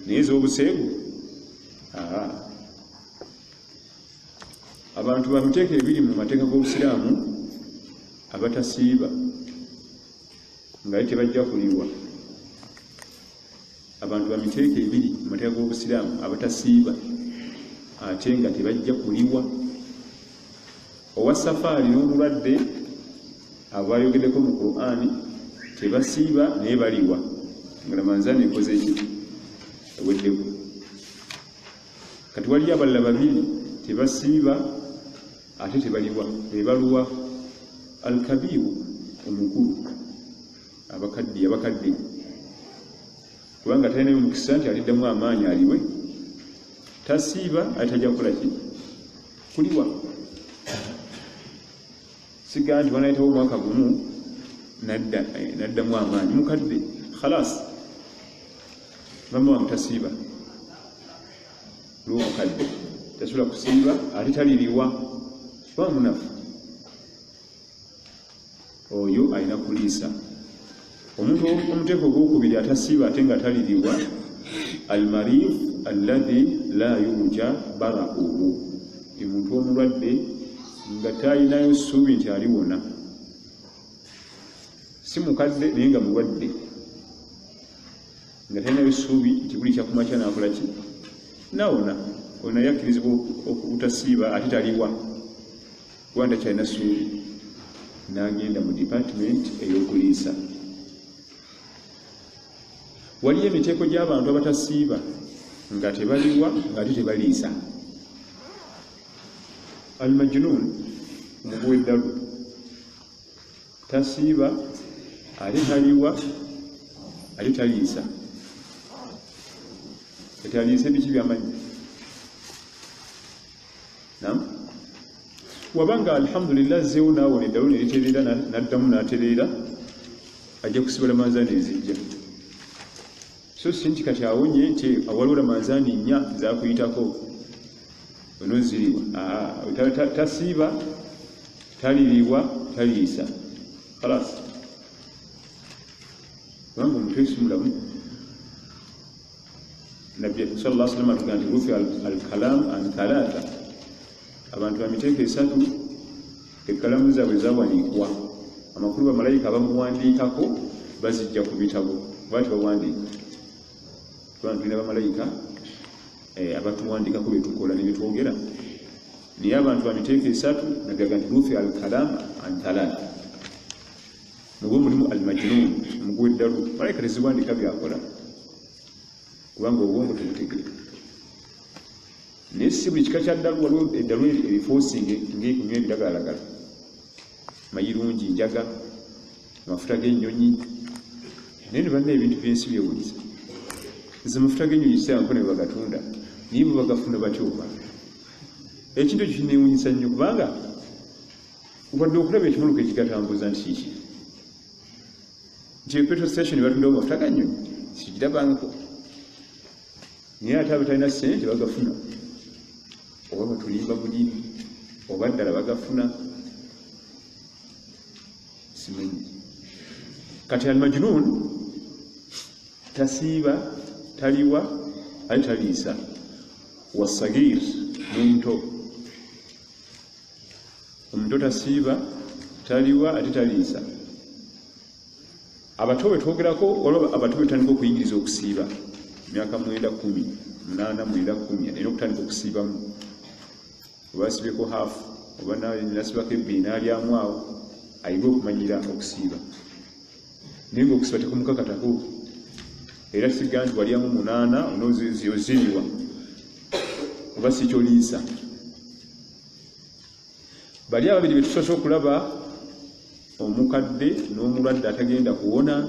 naye ez'obuseegu abantu bamiteeka ebiri mu mateeka g'obusiraamu abatasiiba nga tebajja kuliwa. Abantu bamiteeka ebiri mu mateeka g'obusiraamu abatasiiba ate nga tebajja kuliwa. Owa safaari n'omulwadde abayogeddeko mu Qur'ani tebasiiba naye baliwa nga Ramadhaani ekoze ki eweddeko. Kati waliyo abalala babiri tebasiiba ate tebaliwa, bebaluwa alkabiru omukulu, abakadde kubanga talinayo mukisa nti aliddamu amaanyi aliwe, tasiiba ate tajja kukola ki kuliwa. Siga nti wanayitawo omwaka gumu naddamu amaanyi, mukadde khalas mama wange tasiiba lw'omukadde tasobola kusiiba ate taliriwa kuba munafu, oyo alina kuliisa. Omuntu omuteeko ogwokubiri atasiiba ate nga taliriwa almarif alladhi la yurja bara'uhu, omuntu omulwadde nga talinayo ssuubi nti aliwona, si mukadde naye nga mulwadde nga talinayo ssuubi nti buli kyakumakya nakola ki nawona. Ono naye akkirizibwa obutasiiba ate taliwa kuba takyalina ssuubi, n'agenda mu department ey'okuliisa. Waliyo emiteeko gy'abantu abatasiiba nga tebaliwa ng'ate tebaliisa. Almajnun omubuweddalu tasiiba ate taliwa ate taliisa. Kati aliisa biki byamanyi? Wabanga alhamdulillah zeewo naawona eddalu neritereera n'addamu n'atereera ajja kusiba Ramadhaani ezijja. So si nti kati awonye nti awaliwo Ramadhaani 4 zakuyitako onoziriwa. Tasiiba taliriwa taliisa khalas kubanga omuntu si mulamu. Nabbi sallallahu alaihi wasallam atugamba nti rufi al-kalam an thalatha, abantu bamiteeka 3 ekkalamu zaabwe zawanikwa, amakulu bamalayika abamuwandiikako bazijja ku bitabo bwati bawandiika. Kubanga tulina bamalayika abatuwandiikako byetukola ne byetwogera, naye abantu bamiteeka 3 nagaga nti rufi al-kalam an thalatha. Mubwo mulimu almajnun omuguweddalu, malayika teziwandiika byakola kubanga obwongo tebutegeera. Naye si buli kika kya ddalu, waliwo eddalu erifoosinga ng'ekunywa ebiragalalagala, mayirungi, njaga, amafuta g'ennyonyi. Naye ne banna ebintu by'ensi byewuliza, nze amafuta g'ennyonyi kiseera ne bagatunda naye bwe bagafuna batyoba. Ekintu ekyo kineewuunyisa nnyo kubanga wadde okulaba ekimuluka ekigatambuza nti kiki nti petrol station batundawo amafuta ga nnyonyi sikirabangako, naye ate abatalina ssente bagafuna, oba batulimba bulimi oba ddala bagafuna simanyi. Kati almajnun tasiiba taliwa ate taliisa. Wasagir n'omuto, omuto tasiiba taliwa ate taliisa. Abato bwe twogerako olaba abato betandika okuyigiriza okusiiba myaka 9, 10, 8, 9, 10 alina okutandika okusiibamu, oba asibyeko haafu oba nasibako ebbiri n'alyamu awo ayige okumanyira okusiiba. Naye ngaokusiba tekumukakatako, era siga nti walyamu 8 onooziriwa oba si kyoliisa. Bali ababiri be tusoose okulaba, omukadde n'omulwadde atagenda kuwona,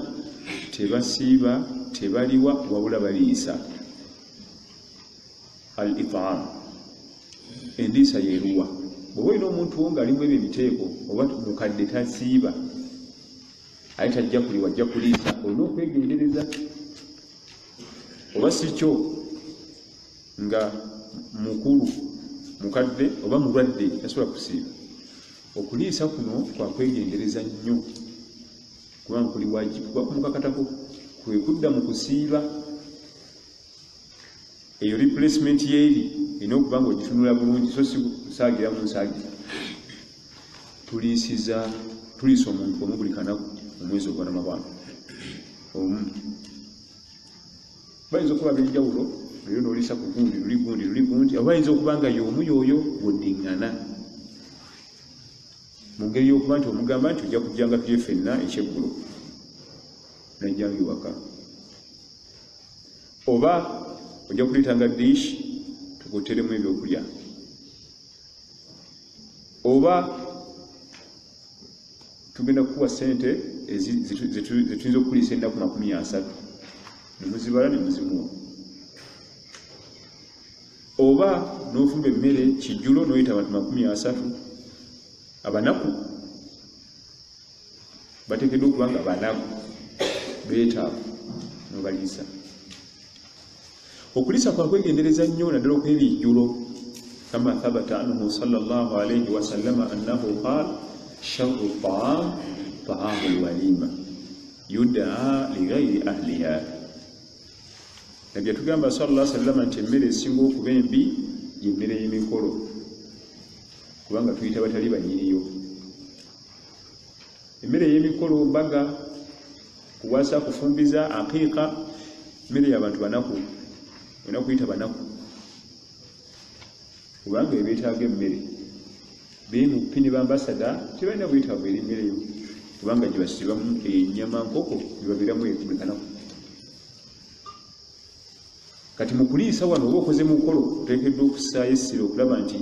tebasiiba tebaliwa wabula baliisa. Al-it'am, endiisa yeeruwa. Bw'oba olina omuntu wo ng'alimu ebyo ebiteeko oba mukadde tasiiba aye tajja kuliwa ajja kuliisa, olina okwegendereza. Oba si kyo nga mukulu mukadde oba mulwadde tasobola kusiiba, okuliisa kuno kwa kwegendereza nnyo kubanga kuli wajibu. Kuba kumukakatako kwe kudda mu kusiiba eyo replacement yeeri erina okuba nga ogitunula bulungi so saagira mu nsaagi tuliisa omuntu omu buli kanaku mu mwezi ogwa Ramadaan omu bayinza okuba benjawulo leero n'oliisa ku gundi luli gundi aba bayinza okuba nga y'omu y'oyo woddiŋŋana mu ngeri y'okuba nti omugamba nti ojja kujjanga tuje ffenna ekyeggulo najjanga ewaka oba ojja kuleetanga dish tukuteremu ebyokulya oba tugenda kukuwa ssente zetuyinza okuliisa ennaku 30 nemuzibala nemuzimuwa oba n'ofumba emmere kijjulo n'oyita abantu 30 abanaku bateekeddwa okuba nga banaku beetaavu nobaliisa okuliisa kwakwegendereza nnyo naddala okw'ebijjulo kama thabata anhu sallallahu alayhi wasallama annahu qaala sharru taam taamu lwalima yudaa lighairi ahliha nabbi yatugamba sallallahu alayhi wasallama nti emmere esinga okuba embi y'emmere y'emikolo kubanga tuyita batali banyiriyo emmere y'emikolo mbaga kuwasa kufumbiza aqiiqa mmere y'abantu banaku olina kuyita banaku kubanga ebeetaaga emmere BNP ne bambasada tebalina bwetaavu eri mmere yo kubanga gibasibamu ennyama nkoko gibabeeramu buli kanaku kati mu kuliisa wano oba okoze mukolo oteekeddwa okusaayo essira okulaba nti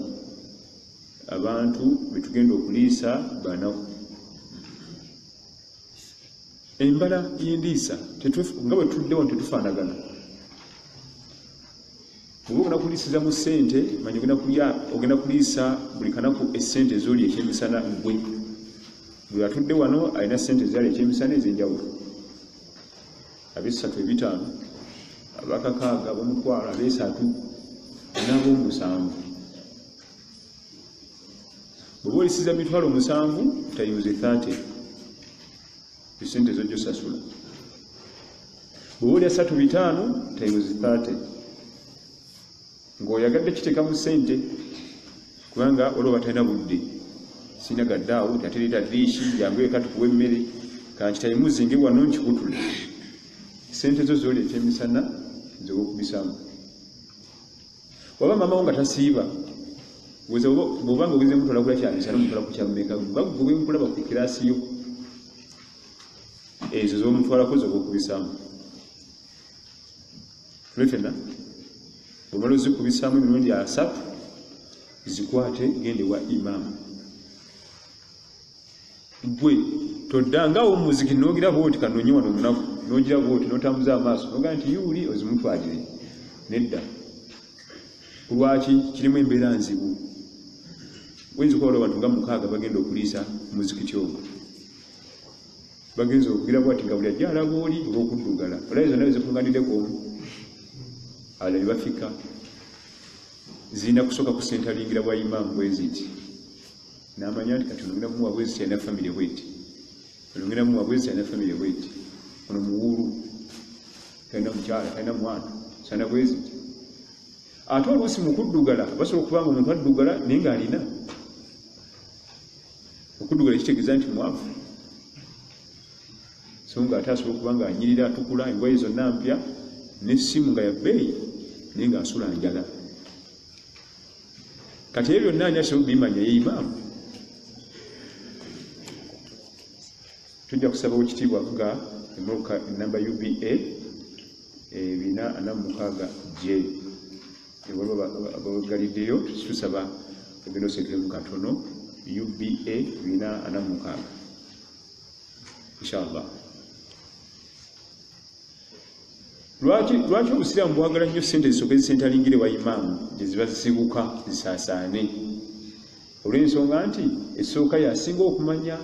abantu betugenda okuliisa banaku embala y'endiisa nga bwe tuddewo tetufaanagana oba ogenda kuliisiza mu ssente manyi ogenda kuliisa buli kanaku essente ez'oli ekyemisana gwe bwe atudde wano alina ssente ezali ekyemisana ez'enjawulo ab'esatu ebitaano ab'akakaaga ab'omutwalo ab'esatu n'ab'omusanvu bw'oba olisiza mitwalo 7 tayuze 30 esente zojja osasula bw'oba oli 3 5 tayuze 30 ng'oyagadde kiteeka mu ssente kubanga olwoba talina budde sina gaddaawo tatereeta diishi jangu eka tukuwa emmere kankitayimuzinge wano nkikutule ssente zo zoli ekyemisana nzeka okubisaamu waba maama wo nga tasiiba bw'oba nga ogeze mutwala kula kyamisana omutwala ku kyammeka bagobe nkulaba ku kiraasi yo ezo z'omutwalako zoba okubisaamu tulefena omala ozikubisaamu emirundi 3 zikwate gende wa imaamu gwe toddangawo mumuziki nogira bwoti kanonye wano omunaku nogira bwoti notambuza amaaso nogaa nti yuuli ozimutwalire nedda kulwaki kirimu embeera nzibu oyinza okuba abantu nga 6 bagenda okuliisa muzikiti ogwo bagenza okugira bwati nga buli ajja alaba oli olw'okuddugala olabe zonna wezikunganiddeko omu alali bafika zirina kusooka ku sentalingira bwa imaamu bweziti n'amanya nti kati olugenda mumuwa bweziti alina famire bweti olugenda mumuwa bweziti alina famire bweti ono muwulu talina mukyala talina mwana sana bweziti ate oluusi mu kuddugala basobola okuba nga omuntu addugala naye ng'alina okuddugala kitegeeza nti mwavu so nga ate asobola okuba nga anyirira atukula engoye zonna mpya n'essimu nga ya bbeeyi naye ng'asula njala kati ebyo byonna ani asobola okubimanya ye imaamu tujja kusaba ekitiibwa nga emmotoka enamba UBA 446 J waliwo abagaliddeyo tusaba ogenda oseekeremu katono UBA 446 inshallah. Lwaki obusiraamu bwagala nnyo ssente zisooke zisentalingire wa imaamu gye ziba zisibuka zisaasaane olw'ensonga nti esooka yasinga okumanya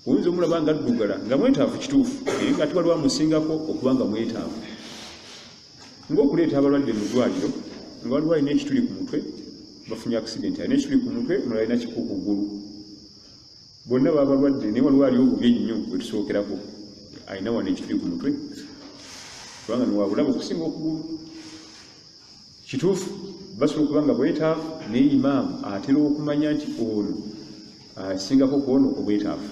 oyinza omulaba nga addugala nga mwetaavu kituufu naye nga ate waliwo amusingako okuba nga mwetaavu ng'okuleeta abalwadde mu ddwaliro nga waliwo alina ekituli ku mutwe bafunye accident alina ekituli ku mutwe mulala alina kiku ku ggulu bonna baba balwadde naye waliwo aliwo obubi ennyo bwe tusookerako alina wano ekituli ku mutwe kubanga niwabulaba okusinga okugulu kituufu basobola okuba nga bwetaavu naye imaamu atera okumanya nti ono asingako kuono obwetaavu.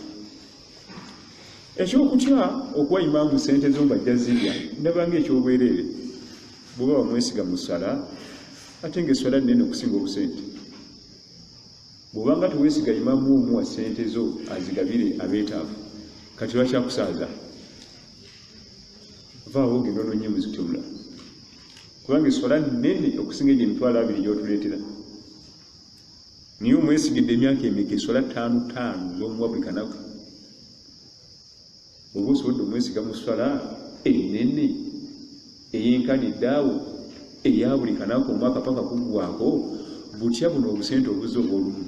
Ekyokutya okuwa imaamu sente zo nga jazirya ndabanga ekyobwereere bw'oba wamwesiga mu ssala ate ng'essala nnene okusinga obusente. Bw'obanga teweesiga imaamu omuwa sente zo azigabire abeetaavu kati lwakyakusaaza vaawo ogenda onoonye muzikiti omulala kubanga essala nnene okusinga egyo emitwalo 2 gy'otuleetera. Niye omwesigidde emyaka emeka essala 5 z'omuwa buli kanaku. Oba osobodde omwesiga mu ssala ennene eyenkanidde awo eya buli kanaku omwaka paka kuggwako butya buno obusente obuzze obw'olumu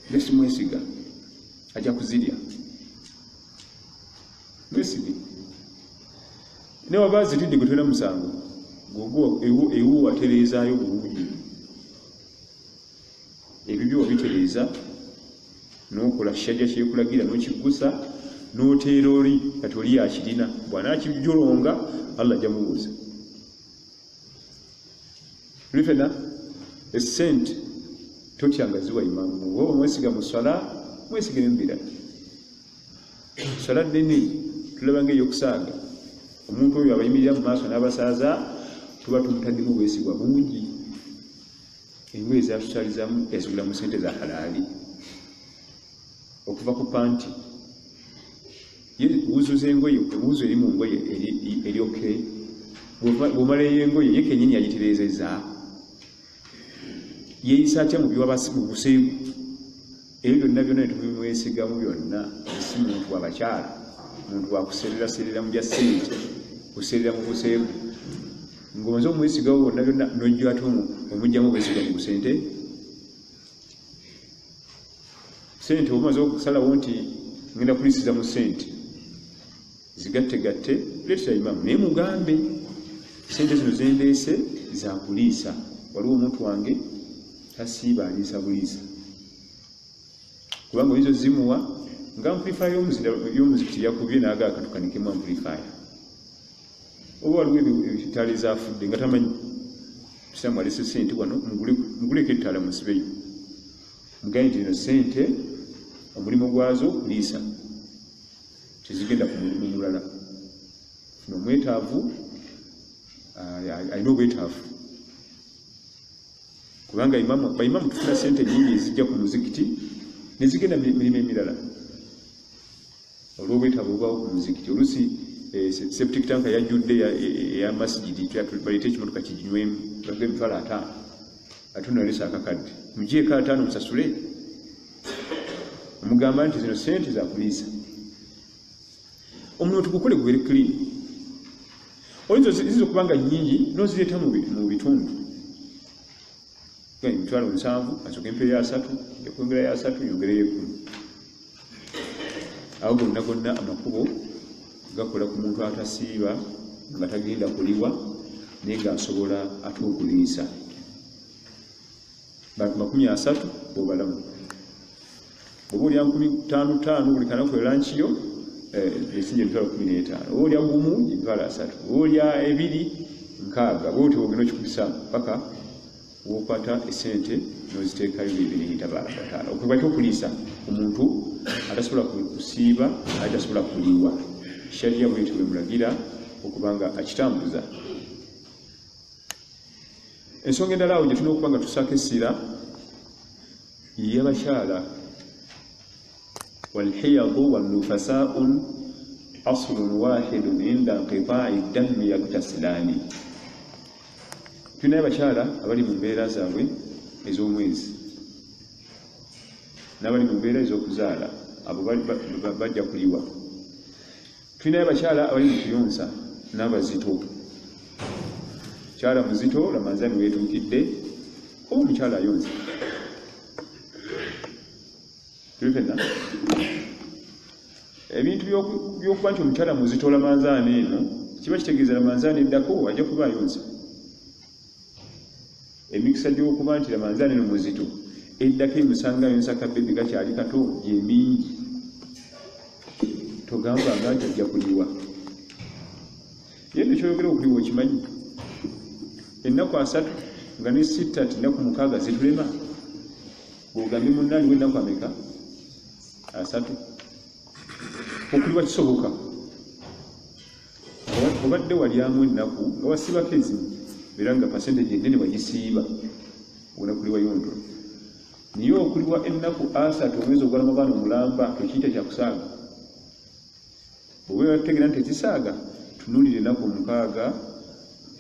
nga simwesiga ajja kuzirya. Mwesige ne waba azitidde gwe tolina musango ewo watereezaayo bulungi ebibyo wabitereeza n'okola shajja kyekulagira n'okiggusa n'oteera oli kati oli yakirina bw'anaakijolonga Allah ajja mubuuza. Lifena essente totyanga ziwa imaamu oba mwesiga mu ssala mwesigire mu birala. Ssala nnene tulaba ng'eyokusaaga omuntu oyo abayimirira mu maaso n'abasaaza tuba tumutaddemu obwesigwa bungi. Engoye zatusalizamu yazigula mu ssente za halaali okuva ku panti wuuzo z'engoye wuuzo eri mu ngoye eri okay bw'omala ey'engoye ye kennyini yagitereezezza yeeyisa atya mu buseegu ebyo byonna byonna netubimwesigamu byonna si muntu wabakyala muntu wakusereraserera mu bya ssente kuserera mu buseegu ng'omaze omwesigawo bonna byonna n'ojja ate omugyamu obwesiga mu busente. Sente obumaze okusalawo nti ngenda kulisiza mu ssente zigattegatte leetera imaamu naye mugambe sente zino zendeese zakuliisa waliwo omuntu wange tasiiba aliisa buliisa kubanga oyizo zimuwa nga amplifier y'omuzikiti yakubye naaga akatukanikemu amplifier oba waliwo ebitaala ezafudde nga tamanyi tusamu alese sente wano muguleko ettaala musibeyo mugaye nti ino sente omulimu gwazo kuliisa tezigenda ku mulimu mulala. Funa omwetaavu alina obwetaavu kubanga baimamu tufuna sente nyingi ezijja ku muzikiti nezigenda mirimu emirala olw'obwetaavu obubaawo ku muzikiti. Oluusi septic tanka yajjudde eya masigidi baleta ekimotoka kiginywemu baga emitwalo 5 ate nalesa akakadde mugyeko 5 musasule omugamba nti zino sente zakuliisa. Omuntu tukukole gubere clean oyinza zizo kubanga nyingi nozireeta mu bitundu emitwalo 7 asooka empeera ya 3 yakwongera ya 3 yongereyo 10 awo gonna amakubo gakola ku muntu atasiiba nga tagenda kuliwa naye ng'asobola ate okuliisa. Bantu 30 bobalamu bwoba olya 55 buli kanaku erankiyo esinja emitwalo 15 oba olya gumu emitwalo 3 oba olya 2 6 bwotyo ogenda okikubisa paka wokwata esente noziteekayo bibiri okwebata okuliisa omuntu atasobola kusiiba atasobola kuliwa sharia bwetyo bwemulagira okubanga akitambuza. Ensonga endala awo gye tulina okuba nga tusaako essira y'abakyala والحيض والنفساء أصل واحد عند انقطاع الدم يغتسلان. Tulina abakyala abali mu mbeera zaabwe ez'omwezi n'abali mu mbeera ez'okuzaala abo bajja kuliwa. Tulina abakyala abali mu kuyonsa n'abazito. Kyala muzito Ramadhaani weetuukidde oba omukyala ayonsa tulifena ebintu by'okuba nti omukyala muzito Ramadhaani eno kiba kitegeeza Ramadhaani eddako ajja kuba ayonsa. Emikisa gy'okuba nti Ramadhaani eno muzito eddako emusanga ayonsa kabebi kakyali kato yemingi togamba nga nti ajja kuliwa. yende kyoyogera okuliwo okimanyi ennaku 3 nga ne 6 ennaku 6 zitulema bwogambye munnali w'ennaku ameka 3 okuliwa kisoboka obadde walyamu ennaku nga wasiibako ezimu era nga percentage ennene wagisiiba ogenda kuliwayo ntono naye okuliwa ennaku 3 omwezi ogwa Ramadaan omulamba tekiyita kyakusaaga bwe bategeera nti ekisaaga tunuulire ennaku 6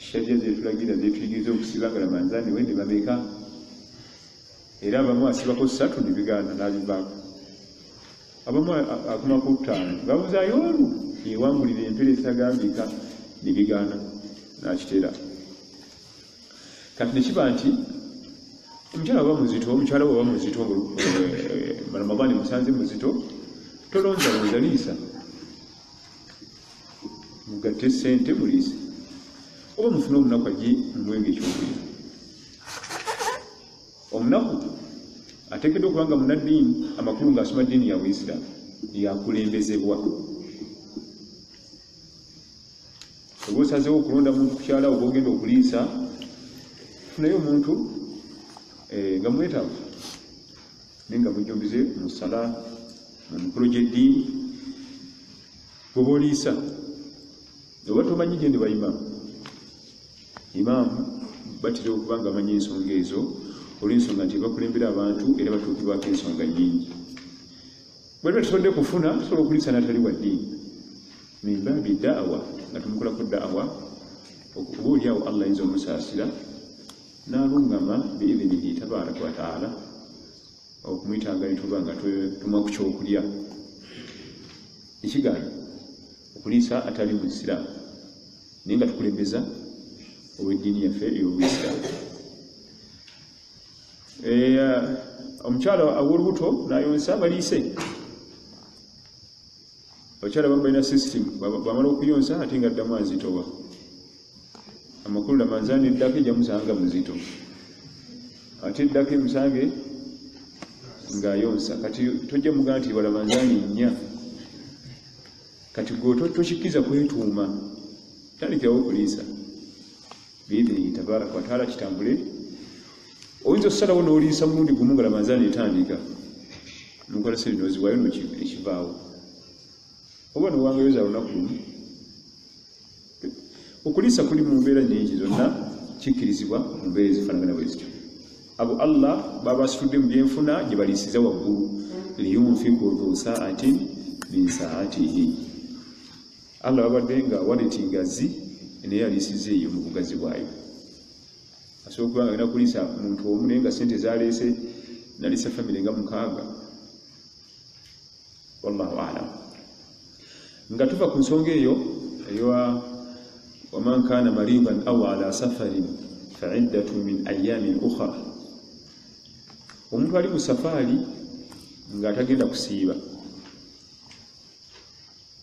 shajja zetulagira zetuyigiriza okusiiba nga Ramadaan wende bameka era abamu asiibako 3 ne bigaana n'abivaako abamu akomako 5 babuzaayo olu yewangulira empere ezitagambika ne bigaana n'akitera kati ne kiba nti omukyala bwaba muzito Ramadaan musanze muzito tolonzalonza liisa mugatte ssente muliise oba mufune omunaku aji mumwenge ekyokulya omunaku ateekeddwa okuba nga munnaddiini amakulu ng'asoma ddiini ya Buisiraamu yakulembezebwa oba osazeewo okulonda muntu kukyala oba ogenda okuliisa funayo omuntu nga mwetaavu naye nga mujjumbize mu ssala mu mikolo gy'eddiini bw'oba oliisa oba tomanyi gye ndi bayimaamu imaamu batera okuba nga amanyi ensonga ezo olw'ensonga nti bakulembera abantu era batuukibwako ensonga nnyingi bwe tuba tusobodde kufuna tusobola okuliisa n'atali wa ddiini mimbaabi daawa nga tumukolako daawa oba oliawo Allah ayinza omusaasira n'alungama biidhinihi tabaaraka wa taala okumuyitanga nituba nga tumwa ku kyokulya ekigaana okuliisa atali mu Isiraamu naye nga tukulembeza ow'eddiini yaffe ey'Obuisiraamu omukyala aw'olubuto n'ayonsa baliise abakyala bamu balina system bwamala okuyonsa ate nga addamu azitowa amakulu Ramadaan eddako ejja musanga muzito ate eddako emusange ng'ayonsa kati tojja mugaa nti wa Ramadaan 4 kati gwe tokikkiriza kwetuuma tandikirawo okuliisa biidhinihi tabaaraka wa taala kitambule oyinza okusalawo n'oliisa mulundi gumu nga Ramadaan etandika nukola serinoziwayo nekivaawo oba nowangayo za lunaku lumu okuliisa kuli mu mbeera nnyingi zonna kikkirizibwa mu mbeera ezifaanagana bwe zityo abo Allah baba basitudde mu byenfuna gye baliisiza waggulu liyunfiku dhu saatin min saatihi Allah babadde nga waleti ngazi naye aliisiza eyo mu bugazi bwayo asobola okuba nga alina kuliisa muntu omu naye nga ssente zaleese naliisa famire nga 6 wallahu alam nga tuva ku nsonga eyo waman kana maridan aw ala safarin fa'iddatu min ayamin ukhra omuntu ali mu safaari nga atagenda kusiiba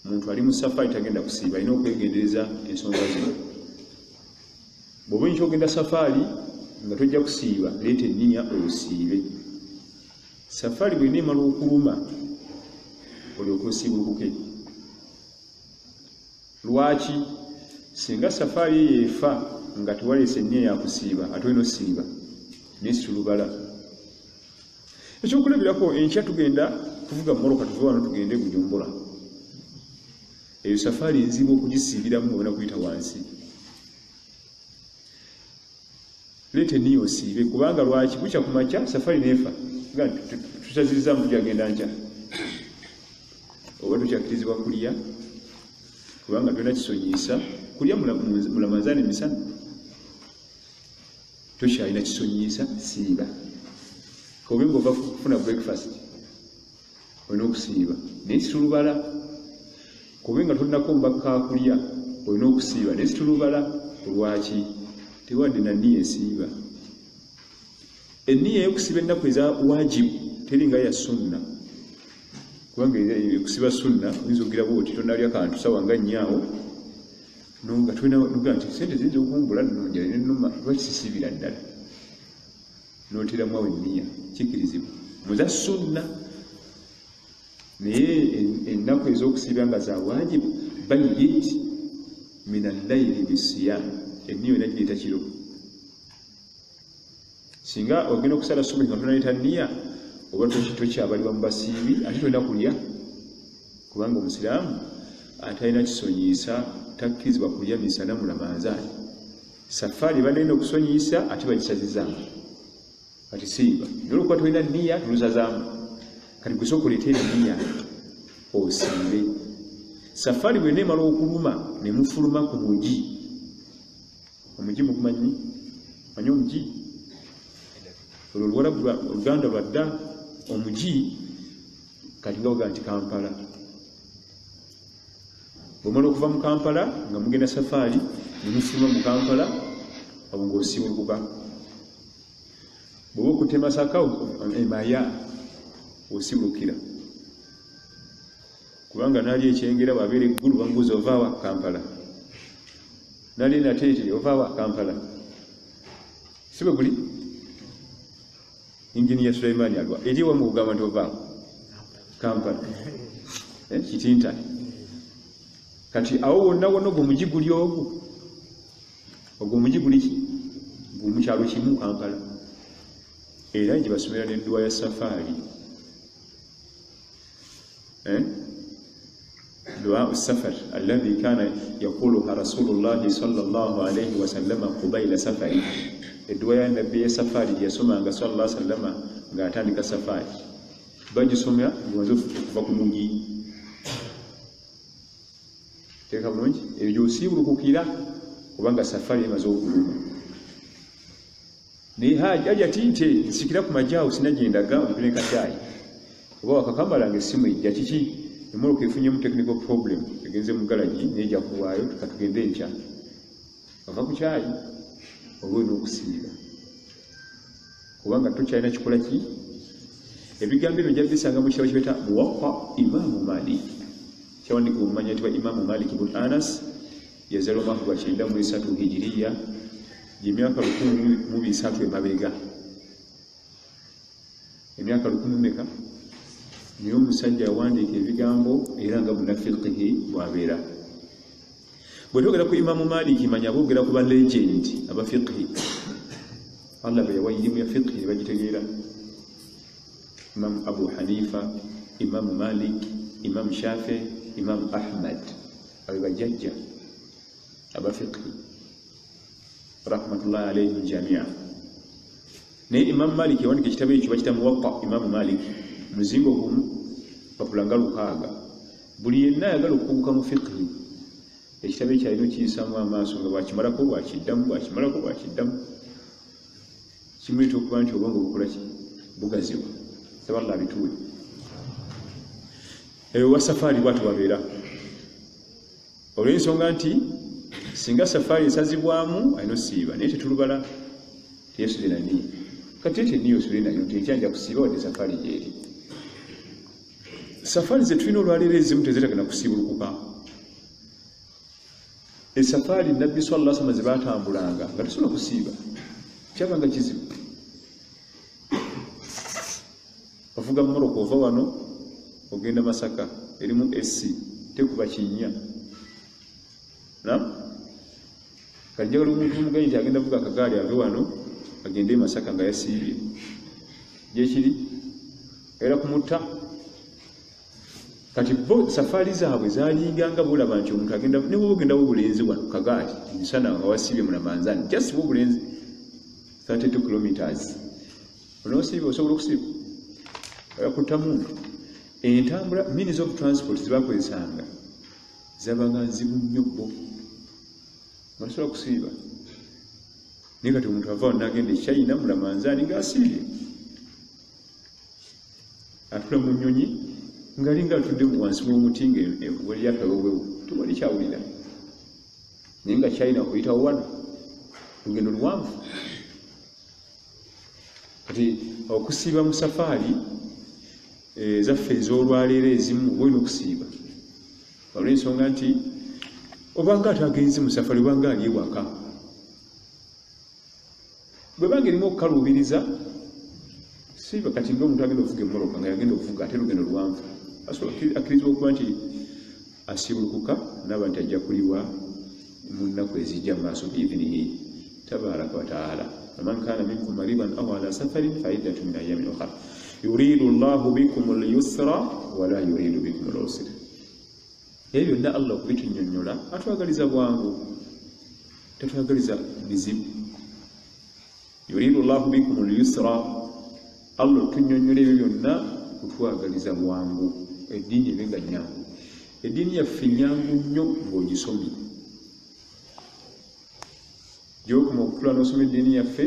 omuntu ali mu safaari tagenda kusiiba alina okwegendereza ensonga zino bw'oba oyinza ogenda safaari nga tojja kusiiba leeta enniya osiibe safaari bw'ena emala okuluma olyoka osiibulukuke lwaki singa safaari eyo efa nga tewaleese enniya yakusiiba ate olina osiiba naye situlubala ekyokulabirako enkya tugenda kuvuga mumoloka tuve wano tugende Bujumbura eyo safaari nzibu okugisiibiramu nga bana kuyita wansi leeta enniya osiibe kubanga lwaki bukya ku makya safaari neefa nga tukyazirizamu tukyagenda nkya oba tukyakkirizibwa kulya kubanga tulina kisonyiisa kulya mu Ramadaan emisana tokyalina kisonyiisa siiba kobe ng'ova kufuna breakfast olina okusiiba naye situlubala kobe nga tolinako mbakaakulya olina okusiiba naye situlubala olwaki tewadde na nniya esiiba enniya y'okusiiba ennaku eza wajibu teringa ya sunna kubanga okusiiba sunna oyinza okugira bwoti tonalya kantu sawa nga nnyaawo nga tulina nti sente ziyinza okumbula nonjala nenuma lwakisisiibira ddala n'oteramu awo enniya kikkirizibwa muza sunna naye ennaku ez'okusiiba nga za wajibu bayit min al-layli bis-siyam enniyo inagireeta kiro singa ogenda okusala subuhi nga tonaleeta nniya oba tokyabalibwa mu basiibi ate tolina kulya kubanga omusiraamu atalina kisonyiisa takkirizibwa kulya misana mu Ramadhaani safaari balina okusonyiisa ate bagisazizaamu kati siiba nolwokuba tolina nniya tulusazaamu kati gwe sooka oleeteera nniya osiibe safaari bwe neemala okuluma ne mufuluma ku mugi omugi mugumanyi manyi omugi olwo Oluganda lwadda omugi kati nga oga nti Kampala bwemala okuva mu Kampala nga mugenda safaari ne mufuluma mu Kampala abo ng'osiibulukuka bw'oba okutte Masaka emaya osiibulukira kubanga naali ekyengera bwabeera eggulu bamubuuza ovaawa Kampala naali nateete ovaawa Kampala si bwe guli Inginiya Sulaiman alwa eri wamu ogamba nti ovaawa Kampala kitinta kati awo wonna wonna ogwo mugi guli ogwo mugi guli mu kyalo kimu Kampala era gye basomera n'edduwa ya safaari دعاء السفر الذي كان يقولها رسول الله صلى الله عليه وسلم قبيل سفره الدعاء النبي سفر يسمع صلى الله عليه وسلم غاتandika سفر bagisomya ngonzo kuva ku mugi teka bulungi ebyo osiibulukukira kubanga safari emaze okuluma ne haja tinte nsikira ku majaawo sinagendaga okuleka caayi oba wakakambalanga essimu ejja kiki Emmotoka efunyemu technical problem egenze mu galaji neja kuwaayo tukatugende enkya ava ku kyayi olw'olina okusiiba kubanga tokyalina kikola ki ebigambo ebyo nja bisanga mu kitabo kibeta Muwatta Imaamu Malik kyawandiika omumanya nti wa Imaamu Malik ibn Anas yazaalwa mwaka gwa 93 hijiriya gy'emyaka 1300 emabega emyaka 1000 niyo omusajja awandiika ebigambo era nga munafiqihi bwabeera bwe twogera ku Imaamu Malik manya boogera ku ba legend aba fiqhi Allah be yawa ilimu ya fiqhi bagitegeera Imam Abu Hanifa Imam Malik Imam Shafi Imam Ahmad abo bajjajja aba fiqhi rahmatullahi alayhim jami'a ne Imam Malik yawandiika ekitabo ekyo bakita Muwatta Imam Malik muzingo gumu papulanga lukaaga buli yenna ayagala okubuuka mu fiqhi ekitabo ekyalina okiyisaamu amaaso nga bwakimalako bwakiddamu kimuleeta okuba nti obwongo bukola ki bugaziwa saballa bituwe eyo wa safaari bwatu babeera olw'ensonga nti singa safaari esazibwamu alina osiiba naye tetulubala teyesule naniya kati ete niyo osule nayo nti ekyanja kusiiba wadde safaari gyeri safari ze tulina olwaleero ezimu tezeetagana kusiibulukuka esafaari nabbi sallallahu alaihi wasallam ze baatambulanga nga tosobola kusiiba kyabanga kizibu ovuga mmoroka ova wano ogenda Masaka erimu esi tekuba kinnya kanjagala omuntu omuganyi nti agenda vuga akagaali ave wano agende Masaka nga yasiibye gyekiri era kumutta kati bo safari zaabwe zaalinganga bulaba nti omuntu agenda ne bwogenda obulenzi wano kagaali nsana nga wasiibye mu Ramadhaani just obulenzi 32 kilometers onoosiibye osobola okusiiba yakutta muntu entambula means of transport zibakozesanga zabanga nzibu nnyo bo osobola kusiiba naye kati omuntu ava wano n'agenda e China mu Ramadhaani ng'asiibye atula mu nnyonyi ngalinga atudde wansi w'omuti ng'elyatalowewo tewali kyawulira naye nga China okuyitawo wano lugendo luwanvu kati okusiiba mu safaari ezaffe ez'olwaleero ezimu oba olina okusiiba olw'ensonga nti obanga atagenzi mu safaari obanga ali ewaka bwe banga erimu okukaluubiriza siiba kati ng'omuntu agenda okuvuga emmoroka nga yagenda okuvuga ate lugendo luwanvu asobola akkirizibwa okuba nti asiibulukuka n'aba nti ajja kuliwa munnaku ezijja mu maaso biidhinihi tabaraka wa taala faman kana minkum maridan aw ala safarin fa iddatu min ayamin ukhra yuridu llahu bikum al-yusra wala yuridu bikum al-usra. Ebyo byonna Allah okubitunyonnyola atwagaliza bwangu, tatwagaliza bizibu. Yuridu llahu bikum al-yusra, Allah tunyonnyola ebyo byonna kutwagaliza bwangu, eddiini ebenga nnyangu. Eddiini yaffe nnyangu nnyo ng'ogisomye. Gy'okuma okutula n'osoma eddiini yaffe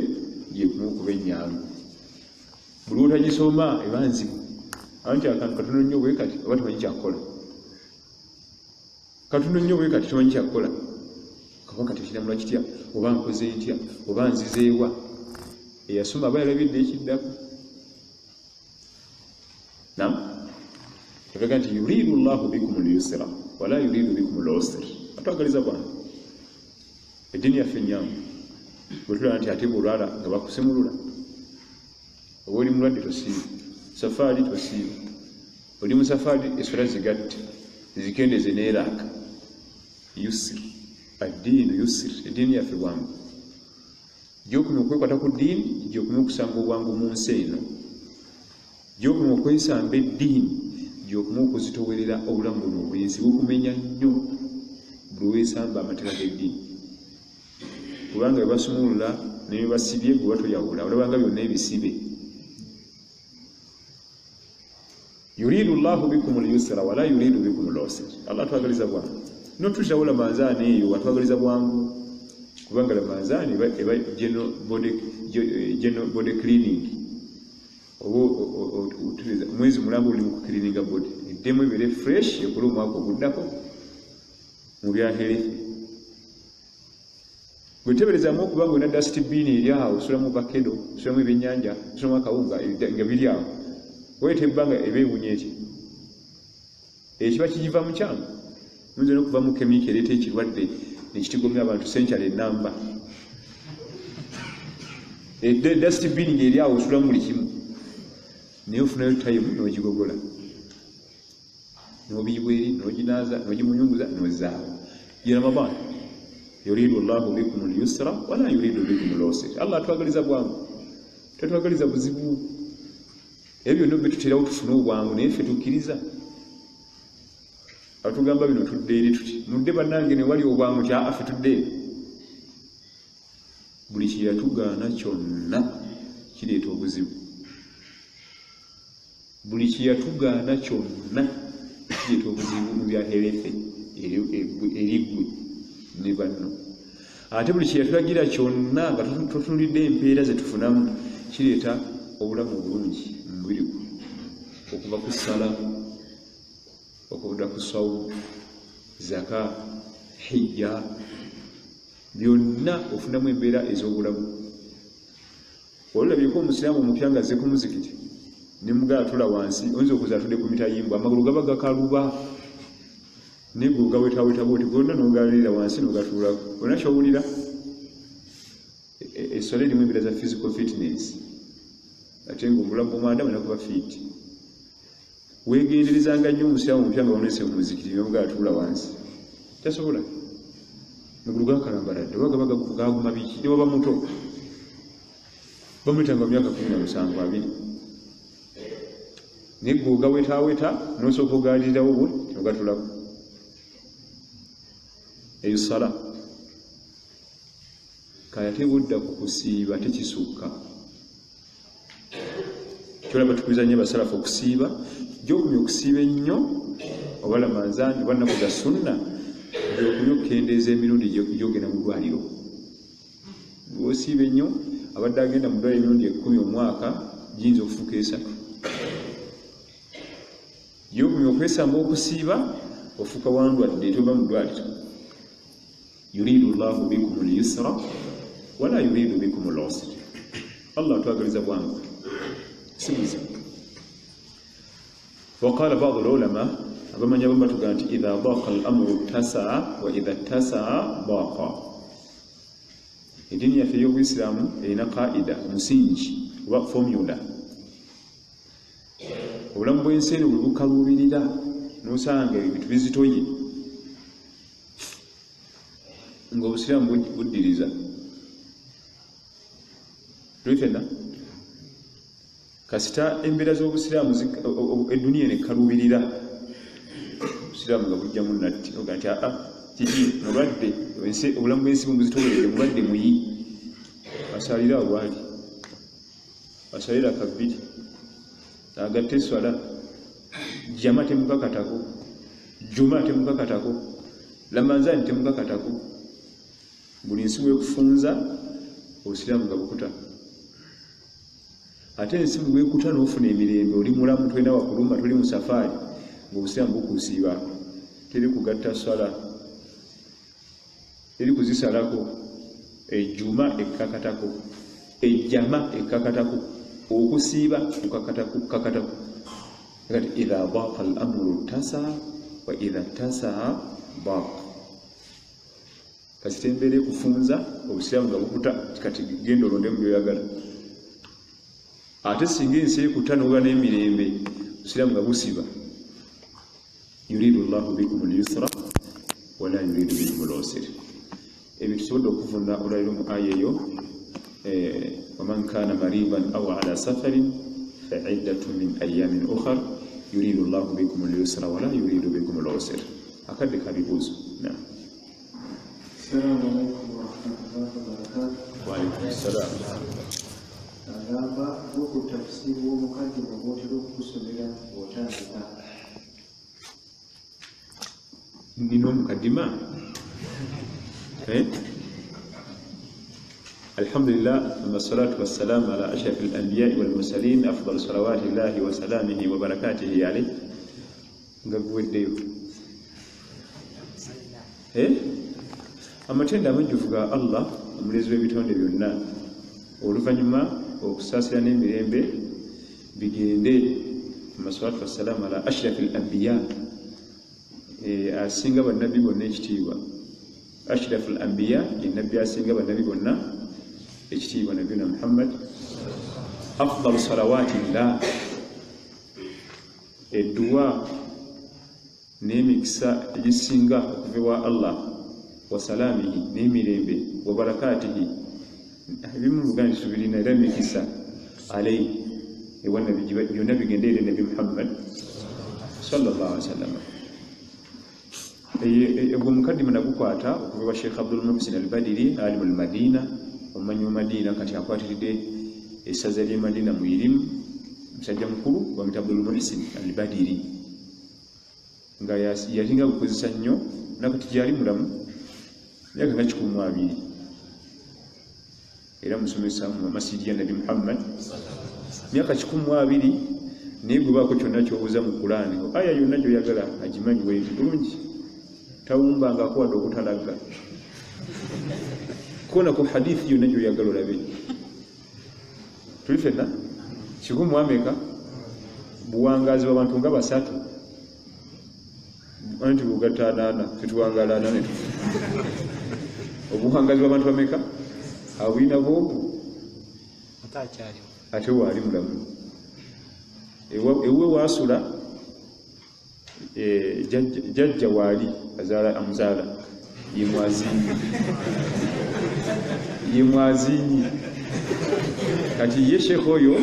gyekuma okuba ennyangu. Buli otagisoma eba nzibu. Anti akantu katono nnyo bwe kati oba temanyi kyakukola. Katono nnyo bwe kati temanyi kyakukola. Kaba kati kiramula kitya, oba nkoze ntya, oba nzizeewa. Eyasoma aba yalabidde ekiddako. Naam. Kaga nti yuridu llahu bikum al-yusra wala yuridu bikum al-usra. Atwagaliza bwangu. Eddiini yaffe nnyangu. Bwe tulaba nti ate bw'olwala nga bakusemulula. Oba oli mulwadde tosiiba, safaari tosiiba. Oli mu safaari essola zigatte, zikendeze neeraaka. Yusr, addiinu yusr, eddiini yaffe bwangu. Gy'okumya okwekwata ku ddiini, gy'okumya okusanga obwangu mu nsi eno. Gy'okumya okwesamba eddiini, gy'okumya okuzitowerera obulamu buno obwensi bukumenya nnyo buli weesamba amateeka g'eddiini. Kubanga bwe basumulula ne bye basibye gwe batoyawula, olabanga byonna ebisibe. Yuridu llahu bikum al-yusra wala yuridu bikum al-usra. Allah atwagaliza bwangu. Notutawula manzaani eyo atwagaliza bwangu. Kubanga Ramadhani eba general body cleaning. Otuliza mwezi mulambo uli mu cleaninga body. Eddemu ebere fresh ekulu mwako guddako mu byaherefe. Gwetebereza mu okuba ng'olina dust bin eri awo, osulamu bakedo, osulamu ebyennyanja, osulamu akawunga nga biri awo. Weete ebbanga ebeewunya eki. Ekiba kigiva mu kyangu. Muyinza n'okuva mu kemika ereeta ekirwadde nekitigomya abantu senkyala ennamba. Dust bin ng'eri awo osulamu buli kimu. Naye ofunayo tayimu n'ogigogola. N'obiyiwa eri, n'oginaaza, n'ogimunyunguza, n'ozaawo. Ye Ramadan. Yuridu llahu bikum al-yusra wala yuridu bikum al-usra. Allah atwagaliza bwangu. Tatwagaliza buzibu. Ebyo byonna bituterawo tufune obwangu naye ffe tukkiriza. Atugamba bino tudde eri tuti. Mudde bannange ne wali obwangu kya affe tudde eri. Buli kye yatugaana kyonna kireeta obuzibu. Buli kye yatugaana kyonna kireeta obuzibu mu byaherefe eri ggwe ne banno. Ate buli kye yatulagira kyonna nga tutunulidde empeera ze tufunamu kireeta obulamu obulungi mu mubiri gwe. Okuva ku ssala, okudda ku sawumu, zaka, hijja, byonna ofunamu embeera ez'obulamu. Olulabyeko omusiraamu omupya nga azze ku muzikiti ne mugala atula wansi, oyinza okuza atudde ku mitayimbo, amagulu gaba gakaluba naye gwe ogawetaweta bwoti gonna n'ogalira wansi n'ogatuulako. Olina ky'owulira? Essala erimu embeera za physical fitness ate ng'omulamu omwanda mulina kuba fit. Weegenderezanga nnyo omusiraamu omupya nga wonese ku muzikiti ne mugala atuula wansi. Tasobola. Amagulu gakalambaladde oba gaba gaguma biki ne waba muto. Bamuyitanga mu myaka 17 20. Naye gwe ogawetaaweta n'osooka ogalirirawo bwe n'ogatulako. Eyo ssala. Kayate budda ku kusiiba tekisukka. Kyolaba tukubiriza nnyo abasalafu okusiiba. Gy'okumya okusiiba ennyo oba Ramadhani oba nnaku za sunna, gy'okumya okukendeeza emirundi gy'ogenda mu ddwaliro. Bw'osiiba ennyo abadde agenda mu ddwaliro emirundi 10 omwaka giyinza okufuuka 3. Gy'okumya okwesamba okusiiba ofuuka wandwadde toba mu ddwaliro. Yuridu llahu bikum al-yusra wala yuridu bikum al-usra. Allah atwagaliza bwangu si buzibu. وقال بعض العلماء أبما يبما تقول إذا ضاق الأمر اتسع وإذا اتسع ضاق. الدنيا في يوم الإسلام هنا قاعدة مسنج وفورمولا. ولم بينسين ويبكروا بلدا نوسانغ بتبزتوي ng'obusiraamu buddiriza lwifenna kasita embeera z'obusiraamu edduniya nekkalubirira obusiraamu nga bujjamu natti oga nti kiki mulwadde obulamu bw'ensi bumuzitoweredde mulwadde muyi asalira bwali asalira kabbiri agatte eswala jama temukakatako juma temukakatako lamanzani temukakatako buli nsi bwekufunza obusiraamu nga bukuta ate ensi bwekuta n'ofuna emirembe oli mulamu tolina wakuluma toli mu safaari ng'obusiraamu bukusiiba teri kugatta swala teri kuzisalako ejjuma ekkakatako ejjama ekkakatako okusiiba kukakatako kati idha daqa al-amru tasaa wa idha tasaa daqa kasita embeera ekufunza obusiraamu nga bukuta kati genda olondemu byoyagala ate singa ensi ekuta n'oba n'emirembe obusiraamu nga busiba yuridu llahu bikum al-yusra wala yuridu bikum al-usra ebyo tusobodde okuvunda olwaliro mu aya eyo waman kana mariban aw ala safarin fa iddatu min ayamin ukhar yuridu llahu bikum al-yusra wala yuridu bikum al-usra akadde kabibuuzo naam. Assalamu alaikum warahmatullahi wabarakatuh. Wa alaikum assalam. Agamba okutafsiri w'omukaddima bw'otera okusomera bw'otandika. Nina omukaddima? Alhamdulillah, wassalatu wassalamu ala ashrafil anbiya'i wal mursalin, afdalu salawatillahi wa salamihi wa barakatihi alayhi. Nga guweddeyo. Amatenda amajjuvu ga Allah omulezi w'ebitonde byonna oluvannyuma okusaasira n'emirembe bigende amassalatu wassalamu ala ashrafil anbiya asinga bannabbi bonna ekitiibwa ashraful anbiya ye nabbi asinga bannabbi bonna ekitiibwa nabiyuna Muhammad afdalu salawatillah edduwa n'emikisa egisinga okuva ewa Allah wa salamihi n'emirembe wa barakatihi ebimu buganda tubirina era emikisa alayhi ewa nabbi byonna bigende eri nabbi Muhammad sallallahu alaihi wasallam. Ebwo mukaddima nagukwata okuva ewa Sheikh Abdul Muhsin al-Badiri alimul Madina omumanyi wa Madina kati akwatiridde essaza ly'e Madina mu irimu musajja mukulu bamuyita Abdul Muhsin al-Badiri nga yalinga gukozesa nnyo nakati gyali mulamu myaka nga 12 era musomesa mu masjidi ya Nabi Muhammad myaka 12 naye gwebaako kyonna kyobuuza mu Qur'ani aya yonna gyoyagala agimanyi bwezi bulungi tawumbangako wadde okutalagga konako hadithi yonna gyoyagala olabe tuli fenna 100 buwangazi bw'abantu nga 3 anti bugatanaana tetuwangalana ne obuwangazi bw'abantu bameka abwina bwobu ate waali mulamu ewe wasula jajja waali azaala amuzaala yemwazinyi kati ye shekhe oyo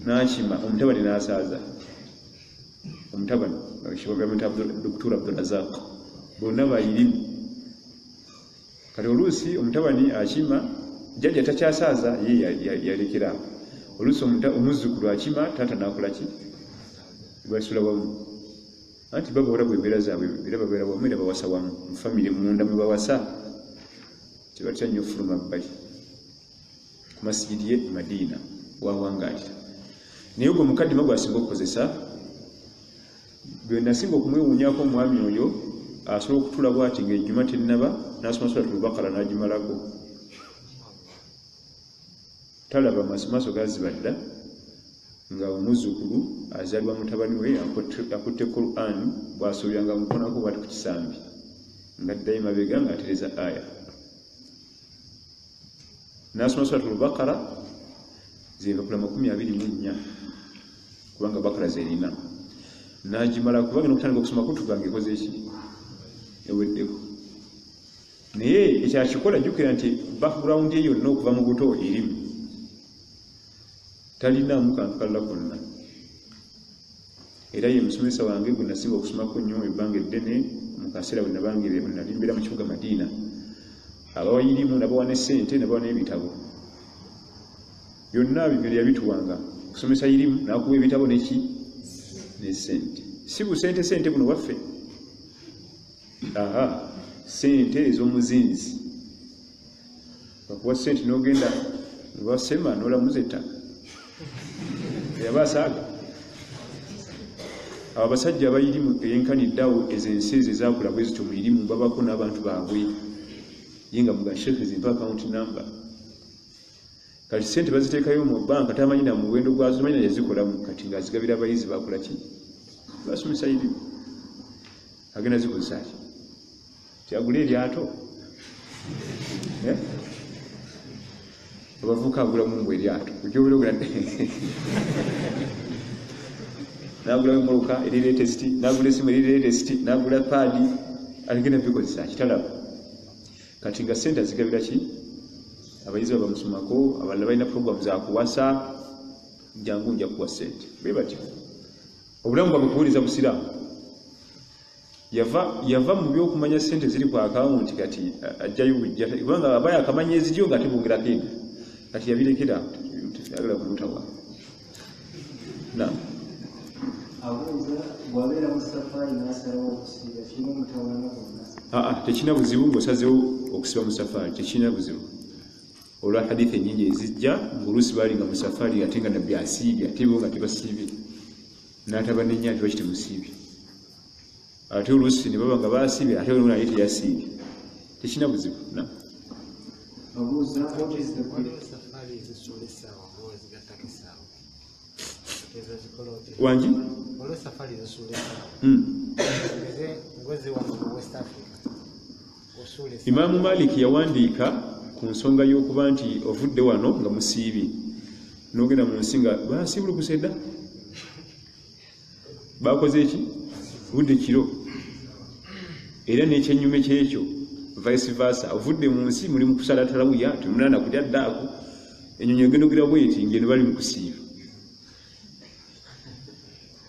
nakima omutabani nasaaza omutabani Dr. Abdul Razak bonna bayirimu kati oluusi omutabani akima jajja takyasaaza ye yalekera oluusi omuzzukulu akima taata nakolaki basula wamu anti baba wala bwembeera zaabwe era babeera wamu era bawasa wamu mu famire munda mwe bawasa tebatya nnyo fuluma bbali ku masijidi ye Madina wawangaalira naye ogwo mukaddima gwasinga okukozesa bwenasinga okumwewuunyako omwami oyo asobola okutula bwati ng'ejjuma tennaba n'asoma suratul Baqara n'agimalako talaba maaso gazibadda nga omuzzukulu azalibwa mutabani we akutte Qur'an bw'asuubiranga mukonako bwati ku kisambi ng'addayo mabega ng'atereza aya n'asoma suratul Baqara z'empapula 24 kubanga Baqara zerina n'agimala kubanga n'okutandika okusoma kutuga ng'ekoze eki eweddeko naye ekyakikola jjukira nti background ye yonna okuva mu buto erimu talinaamu kantu kalala konna era ye musomesa wange gwe nasinga okusomako nnyo ebbanga eddene mu kaseera bwe nalimbira mu kibuga Madiina abawayirimu nabawa n'essente nabawa n'ebitabo byonna bibiri yabituwanga kusomesa irimu nakuwa ebitabo neki n'essente si busente buno waffe sente ez'omuzinzi bakuwa sente n'ogenda newasema n'olamuza ettaka yabasaaga abo abasajja abayirimu eyenkaniddeawo ezo ensi ezo ezakula bwe zityo mu irimu babako n'abantu baabwe ye nga muga sheekh zimpa account number kati sente baziteekayo mu banka tamanyi na muwendo gwazo tamanyi yazikolamu kati ng'azigabira abayizi bakola ki basomesa irimu agenda zikozesa ki tyagula eryato abavuka agulamu mbw eryato okyobulogula nagula emmotoka eri latest nagula esimu eri latest nagula paadi aligenda bikozesa kitalaba kati nga sente azigabira ki abayizi babamusomako abalala balina program zakuwasa jangu nja kuwa sente bwe batyo obulamu bwabwe kuwuliza busiraamu yava mu byokumanya sente ziri ku akawunti kati ajjayo bujja kubanga abaya akamanya eziryo nga tebongerako enda kati yabirekera agala kulutawa bwabeera mu safari n'asalawo okusiiba kirina omutawaana gwonna tekina buzibu ng'osazewo okusiba mu safari tekina buzibu olwa hadithi ennyingi ezijja ng'oluusi baali nga mu safari ate nga nabbi asiibye ate bo nga tebasiibye n'ataba n'ennya nti baki temusiibye ate oluusi ne baba nga baasiibye ate olwo naye teyasiibye tekina buzibu wangi Imaamu Malik yawandiika ku nsonga y'okuba nti ovudde wano nga musiibye n'ogenda mu nsi nga baasiibulukuse dda bakoze eki budde kiro era n'ekyennyume kyekyo vice versa ovudde mu nsi muli mu kusala tarawiya temunana kudya ddaako ennyonyi egenda ogira bweti ngeno bali mu kusiiba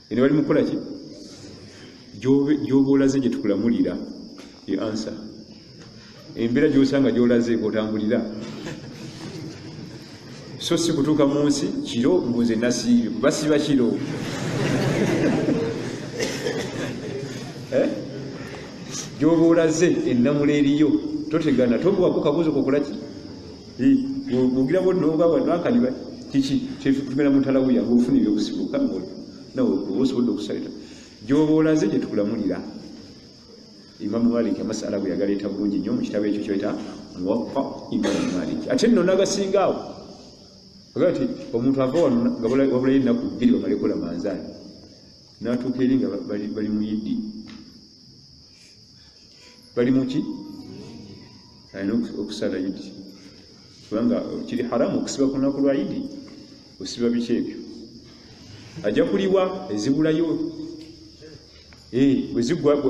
ene bali mukola ki gyoba olaze gye tukulamulira ye ansa embeera gyosanga gyolaze otambulira so si kutuuka mu nsi kiro mbuze nasiibye basiba kiro gyoba olaze ennamula eriyo totegana tobuwako kabuuzo kokola ki ogira bonakaliba kiki tugenda mutalawiya ngaofuna ebyokusibuka nawe osobodde okusalira gyoba olaze gye tukulamulira Imaamu Malik amasala bwe yagaleeta bulungi nnyo mu kitabo ekyo kyeta Muwaffa Imaamu Malik ate nno n'agasingaawo aga ti omuntu ava wano nga wabulayo ennaku bbiri bamale kola manzaani n'atuuka eri nga bali mu yiddi bali mu ki alina okusala yiddi kubanga kiri haramu okusiba ku lunaku lwa yiddi osiba biki ebyo ajja kuliwa ezibulayo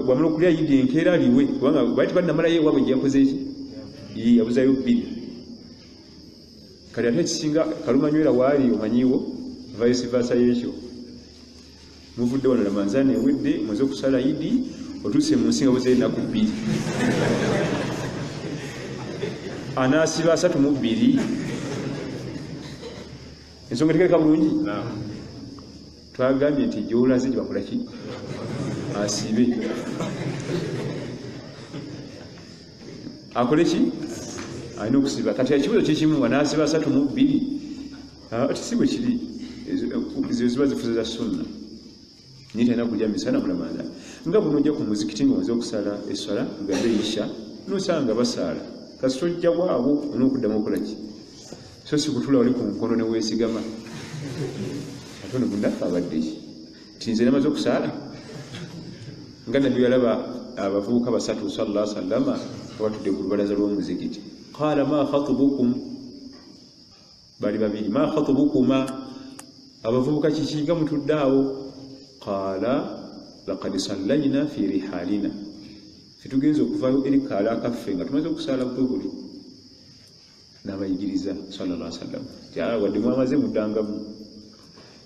bwamala okulya yiddi enkeera aliwe kubanga bali tebannamalayo ewaabwe gye yakoze eki yabuzayo bbiri kati ate ekisinga kalumanywera waali omanyiwo vice versa y'ekyo muvudde wano lamanzaani ewedde muze okusala yiddi otuuse mu nsi nga buzeyo ennaku bbiri anaasiba 32 ensonga tegereka bulungi twagambye nti gyolaze gye bakola ki asibe akole ki alina okusiba kati ekibuzo kikimu anaasiba 32 ati si bwe kiri ezo ziba zifuze za sunna naye talina kulya misana mulamaza nga buno ojja ku muzikiti nga omaze okusala eswala gadde isha nosanga basaala kasi tojja bwabo onokuddamu okukola ki so si kutula wali ku nkono ne weesigama ate ono bundaffe abadde ki tinze namaze okusaala nga nabbi yalaba abavubuka basatu sallallahu alaihi wasallama batudde ku lubalaza lw'omuzikiti qala ma khatubukum bali babiri ma khatubukuma abavubuka kikinga mutudde awo qala laqad sallayna fi rihalina Fitugenza okuvayo eri kaala akaffe nga tumaze okusala buli n'abayigiriza sallallahu alaihi wasallam ya wadde mwamaze mudangamu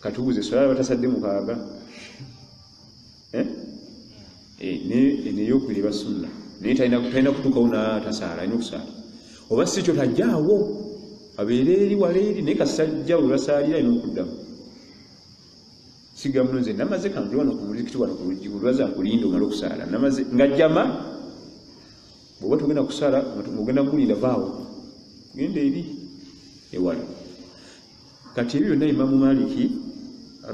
katubuze swala batasadde mukaaga ne yokuliba sunna naye talina kutuukawo n'atasaala alina okusaala oba si kyo tajjaawo abeere eri wala eri naye kasajja we basaalira alina okuddamu siga muno nze namaze kange wano ku mulikiti wano ku luggi bulwaza nkulinda omala okusaala namaze nga jjama bw'oba togenda kusaala ogenda kulinda vaawo genda eri ewala kati ebyo byonna Imamu Maliki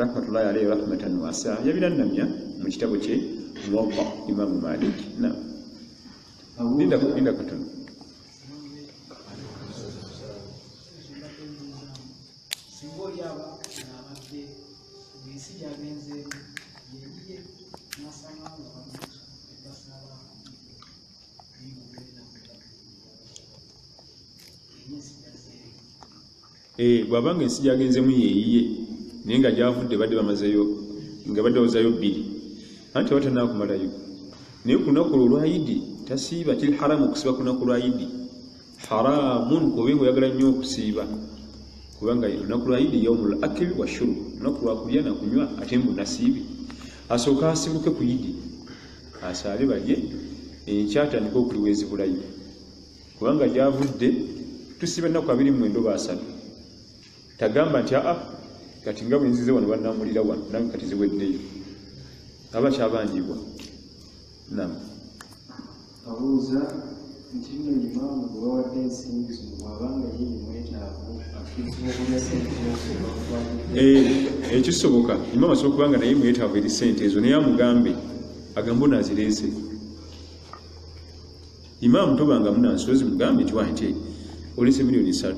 rahmatullahi alayhi rahmatan wasa yabirannamya mu kitabo kye Muwatta Imamu Maliki na linda katono bw'abanga ensi gyagenzemu yeeyiye naye nga gyavudde badde bamazeyo nga badde bazayo bbiri anti watanaa kumalayo naye ku lunaku olwayidi tasiiba kiri haramu okusiba ku lunaku lwayidi haramun obe ngaoyagala nnyo okusiiba kubanga olunaku lwayidi yaumul akili wa shurb lunaku lwakulya nakunywa ate mbu nasiibi asooka asibuke ku yidi asaale balye ekyatandika okuliweezi bulayo kubanga gyavudde tusiba ennaku 29 basatu tagamba nti kati nga bwe nzize wano bannamulira wano nange kati ziweddeyo aba kyabanjibwa nam abuuza nti nno Imaamu gwe bawadde ensimbi zino bw'abanga ye mwetaavu akirizibwa okulya sente ekisoboka Imaamu asobola kubanga naye mwetaavu eri sente ezo naye amugambe agambe onaazireese Imaamu tobanga munansozi mugambe nti wanti olese milioni 3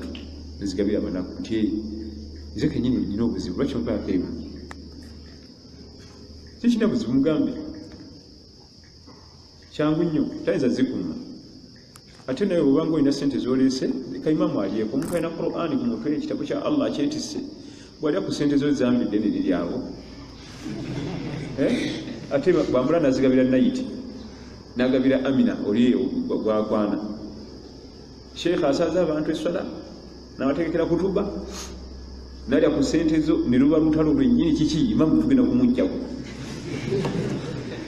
nzigabira abanaku nti nze kenyini nina obuzibu lwaki ompaako ebyo kikina buzibu mugambe kyangu nnyo tayinza zikuuma ate naye obanga olina sente zoleese leka Imaamu alyeko omuntu alina Qur'ani ku mutwe ekitabo kya Allah akyetisse bw'alya ku sente zo zambidde ne liryawo ate bwambula nazigabira nayiti n'agabira Amina oli eyo gwakwana Sheikh asaza abantu eswala n'abategekera kutuba n'alya ku sente zo ne luba lutalo lwennyini kiki Imaamu tugenda kumuggyako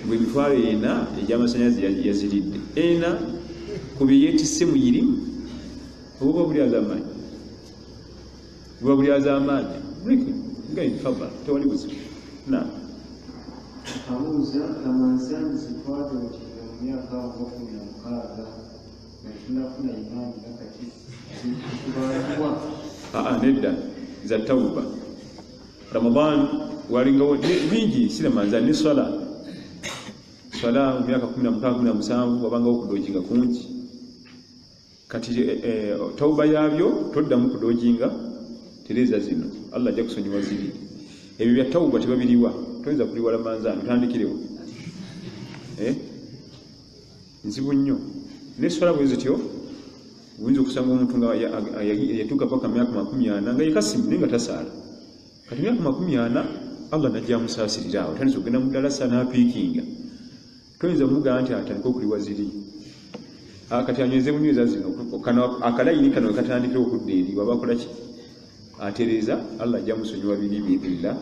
bwe mitwalo ena egy'amasannyalaze yaziridde ena ku bye yeetisse mu yirimu obuba buli az'amaanyi buba buli az'amaanyi nga infaba tewali buzibu na abuuza amansani zitwatootinga mu myaka 16 netunafuna Imaamu nakati zibalibwa nedda za tawuba Ramadan walingawo bingi sira manzani ne swala mu myaka 16-17 wabangawo okudojinga kungi kati tawuba yabyo toddamu kudojinga tereza zino Allah ajja kusonyiwa ziri ebyo bya tawuba tebabiriwa toyinza kuliwala manzani otandikirewo nzibu nnyo ne swala bwe zityo oyinza okusanga omuntu nga yatuuka paka myaka 40 nga yekasimu naye nga tasaala kati myaka 40 Allah najja amusaasirira awo tandisa okugenda mu ddalasa n'apiikinga toyinza mugamba nti atandika okuliwa ziri kati anyweze munyweza zino akalayini kano wekatandikira okudda eri waba akola ki atereza Allah ajja amusonyiwa biri biidillah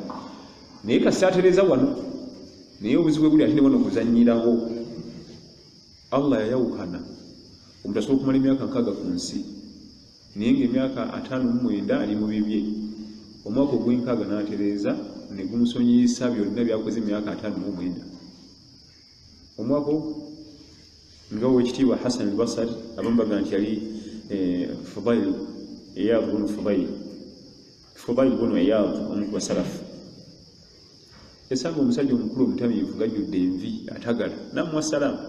naye kasi atereza wano naye obuzibu bwe buli ate ne wano okuzannyirawo Allah yayawukana omuntu asobola okumala emyaka 6 ku nsi naye ng'emyaka 59 ali mu bibye omwaka ogw'enkaaga n'atereeza ne gumusonyiyisa byonna byakoze emyaka 59 omwaka ogwo nga owekitiibwa Hassan al-Basri abamu baga nti yali Fudail bunu Iyad omu ku basalafu esanga omusajja omukulu omutamiivu gajjudde envi atagala namuwa salaamu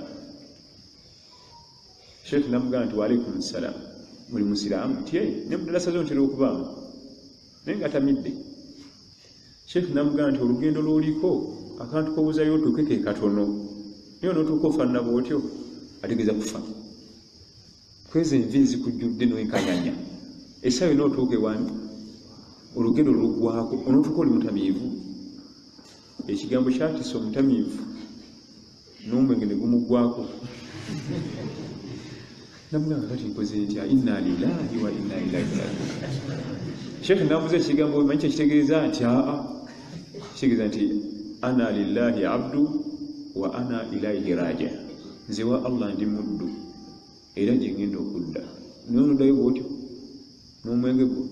Sheikh namugamba nti waalaikum salaam muli musiraamu nti ne mudalasa zo ntera okubaamu naye nga tamidde Sheikh namugamba nti olugendo lw'oliko akantu kobuzayo otuuke ke katono naye n'otuuka ofaanana bw'otyo ategeeza kufa kwezi envi zikujjudde n'onkanyanya essaawa n'otuuka ewani olugendo luggwako onootuuka oli mutamiivu ekigambo kyatisa omutamiivu n'omwenge ne gumugwako namugamba kati nkoze ntya inna lillahi wa inna ilaihi raji'un. Sheikh namuze ekigambo manyi kyekitegeeza nti kitegeeza nti ana lillahi abdu wa ana ilaihi raji', nze wa Allah ndi muddu era gye ngenda okudda. Nonoddayo bwotyo n'omwenge gwo.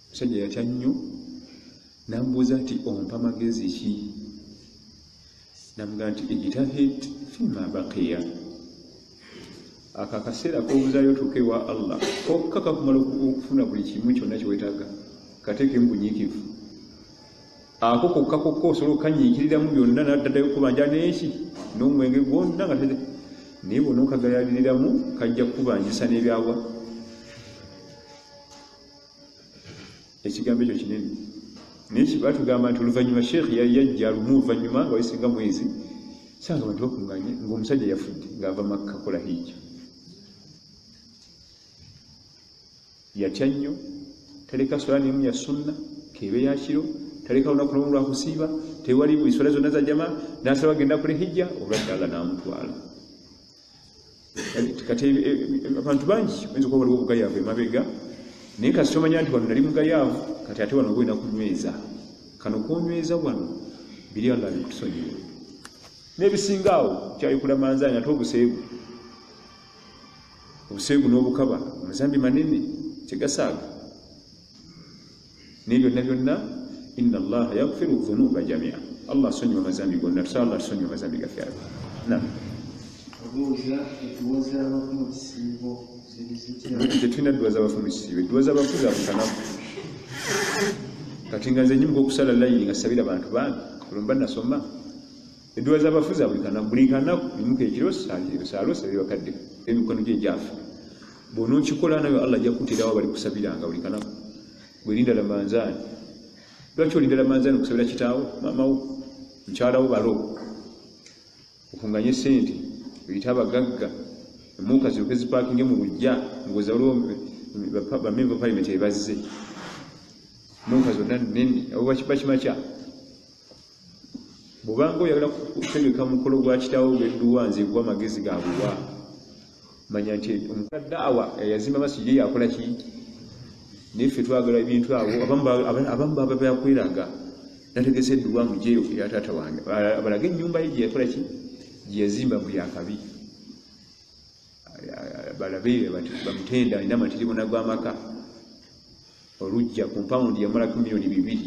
Musajja yatya nnyo nambuuza nti ompa magezi ki? Namugamba nti ijtahid fima baqiya, aka akaseera k'obuzaayo tuuke wa Allah kokka kakumala okufuna buli kimu kyonna kyewetaaga kateekemu bunyiikivu. Ako kokka kokka osobola okanyiikiriramu byonna naddaddayo okubanja n'eki n'omwenge gwonna nga naye bwonna okagayaliriramu kajja kukubanjisa n'ebyawa. Ekigambo ekyo kinene naye batugamba nti oluvannyuma Sheikh yali yajja lumu oluvannyuma nga wesinga mwezi sanga abantu bakuŋŋanye ng'omusajja yafudde ng'ava Makka kola hijja. Yatya nnyo, taleka swala n'emu ya sunna keebe ya kiro, taleka lunaku n'omu lwa kusiiba, tewali buli swala zonna za jamaa, n'asaba agenda kule hijja, olwadde Allah n'amutwala. Kati abantu bangi oyinza okuba waliwo obugayaavu emabega, naye kasi tomanya nti wano nali mugayaavu, kati ate wano golina kunyweza. Kano konyweza wano biri Allah bitusonyiwe. N'ebisinga awo kyayikula manzaani ate obuseegu n'obukaba amazambi manene kyegasaaga. Naye byonna byonna inna Allaha yaghfiru dhunuba jamia, Allah asonyiwa amazambi gonna. Tusaba Allah tusonyiwe amazambi gaffe ago. Tetulina dduwa z'abafu mu kisiibo, edduwa z'abafu za buli kanaku. Kati nga nze nyimuka okusala layini nga sabira bantu bange kulumba nasoma. Edduwa z'abafu za buli kanaku yimuka ekiro saalo sabira bakadde emikono gye gyafa. Bw'onookikola nayo Allah ajja kukuteerawo bali kusabiranga buli kanaku. Gwerinda Ramanzaani. Lwaki olinda Ramanzaani okusabira kitaawo, maamawo, mukyalawo balo? Okunganye ssente oyita abagagga emuuka ziryoke zipaakinge mu lujja ngoza waliwo bamemba palamenti ebazze muuka zonna nnene abo bakimakya. Bw'obanga oyagala kutegeka mukolo gwa kitaawo gw'edduwa nze gwa magezi ga buwa, manya nti omukadaawa yazimba masijid yakola ki? Naye ffe twagala ebintu awo abamu baba byakweraga nategese edduwa mujeyo ya taata wange abalage ennyumba ye gye yakola ki? Gye yazimba buli akabi balabe bamutenda alina amatiribona gw'amaka olujja compound yamalako $2,000,000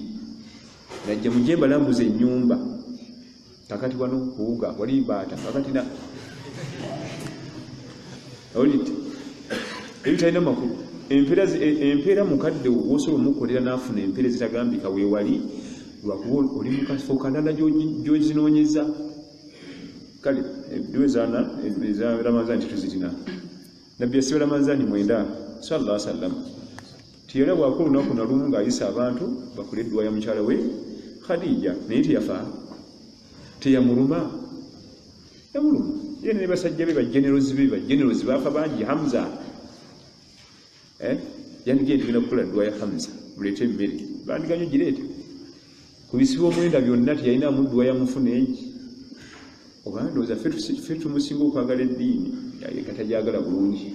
najja mujje mbalambuza ennyumba kakati wano kuwuga wali baata kakati na olite ebitalina makulu empeera mukadde wosobola omukolera n'afuna empeera zitagambika weewali lwakuba oli mukafo kalala gy'ozinoonyeza. Kale ebiwezaana eza Ramadhaani tetuzirina. Nabbi yasiba Ramadhaani 9 sallallahu alaihi wasallam tiyera bwako olunaku nalumu ng'ayisa abantu bakole edduwa ya mukyala we Khadija, naye teyafa teyamuluma yamuluma yene ne basajja be bajenerozi baafa bangi. Hamza yandigenda tugenda kukola dduwa ya Hamza muleete emmere bandiganyo gireete ku bisibo omwenda byonna teyalinamu dduwa ya mufuna engi. Oba ndowooza ffe tumusinga okwagala eddiini katajagala bulungi.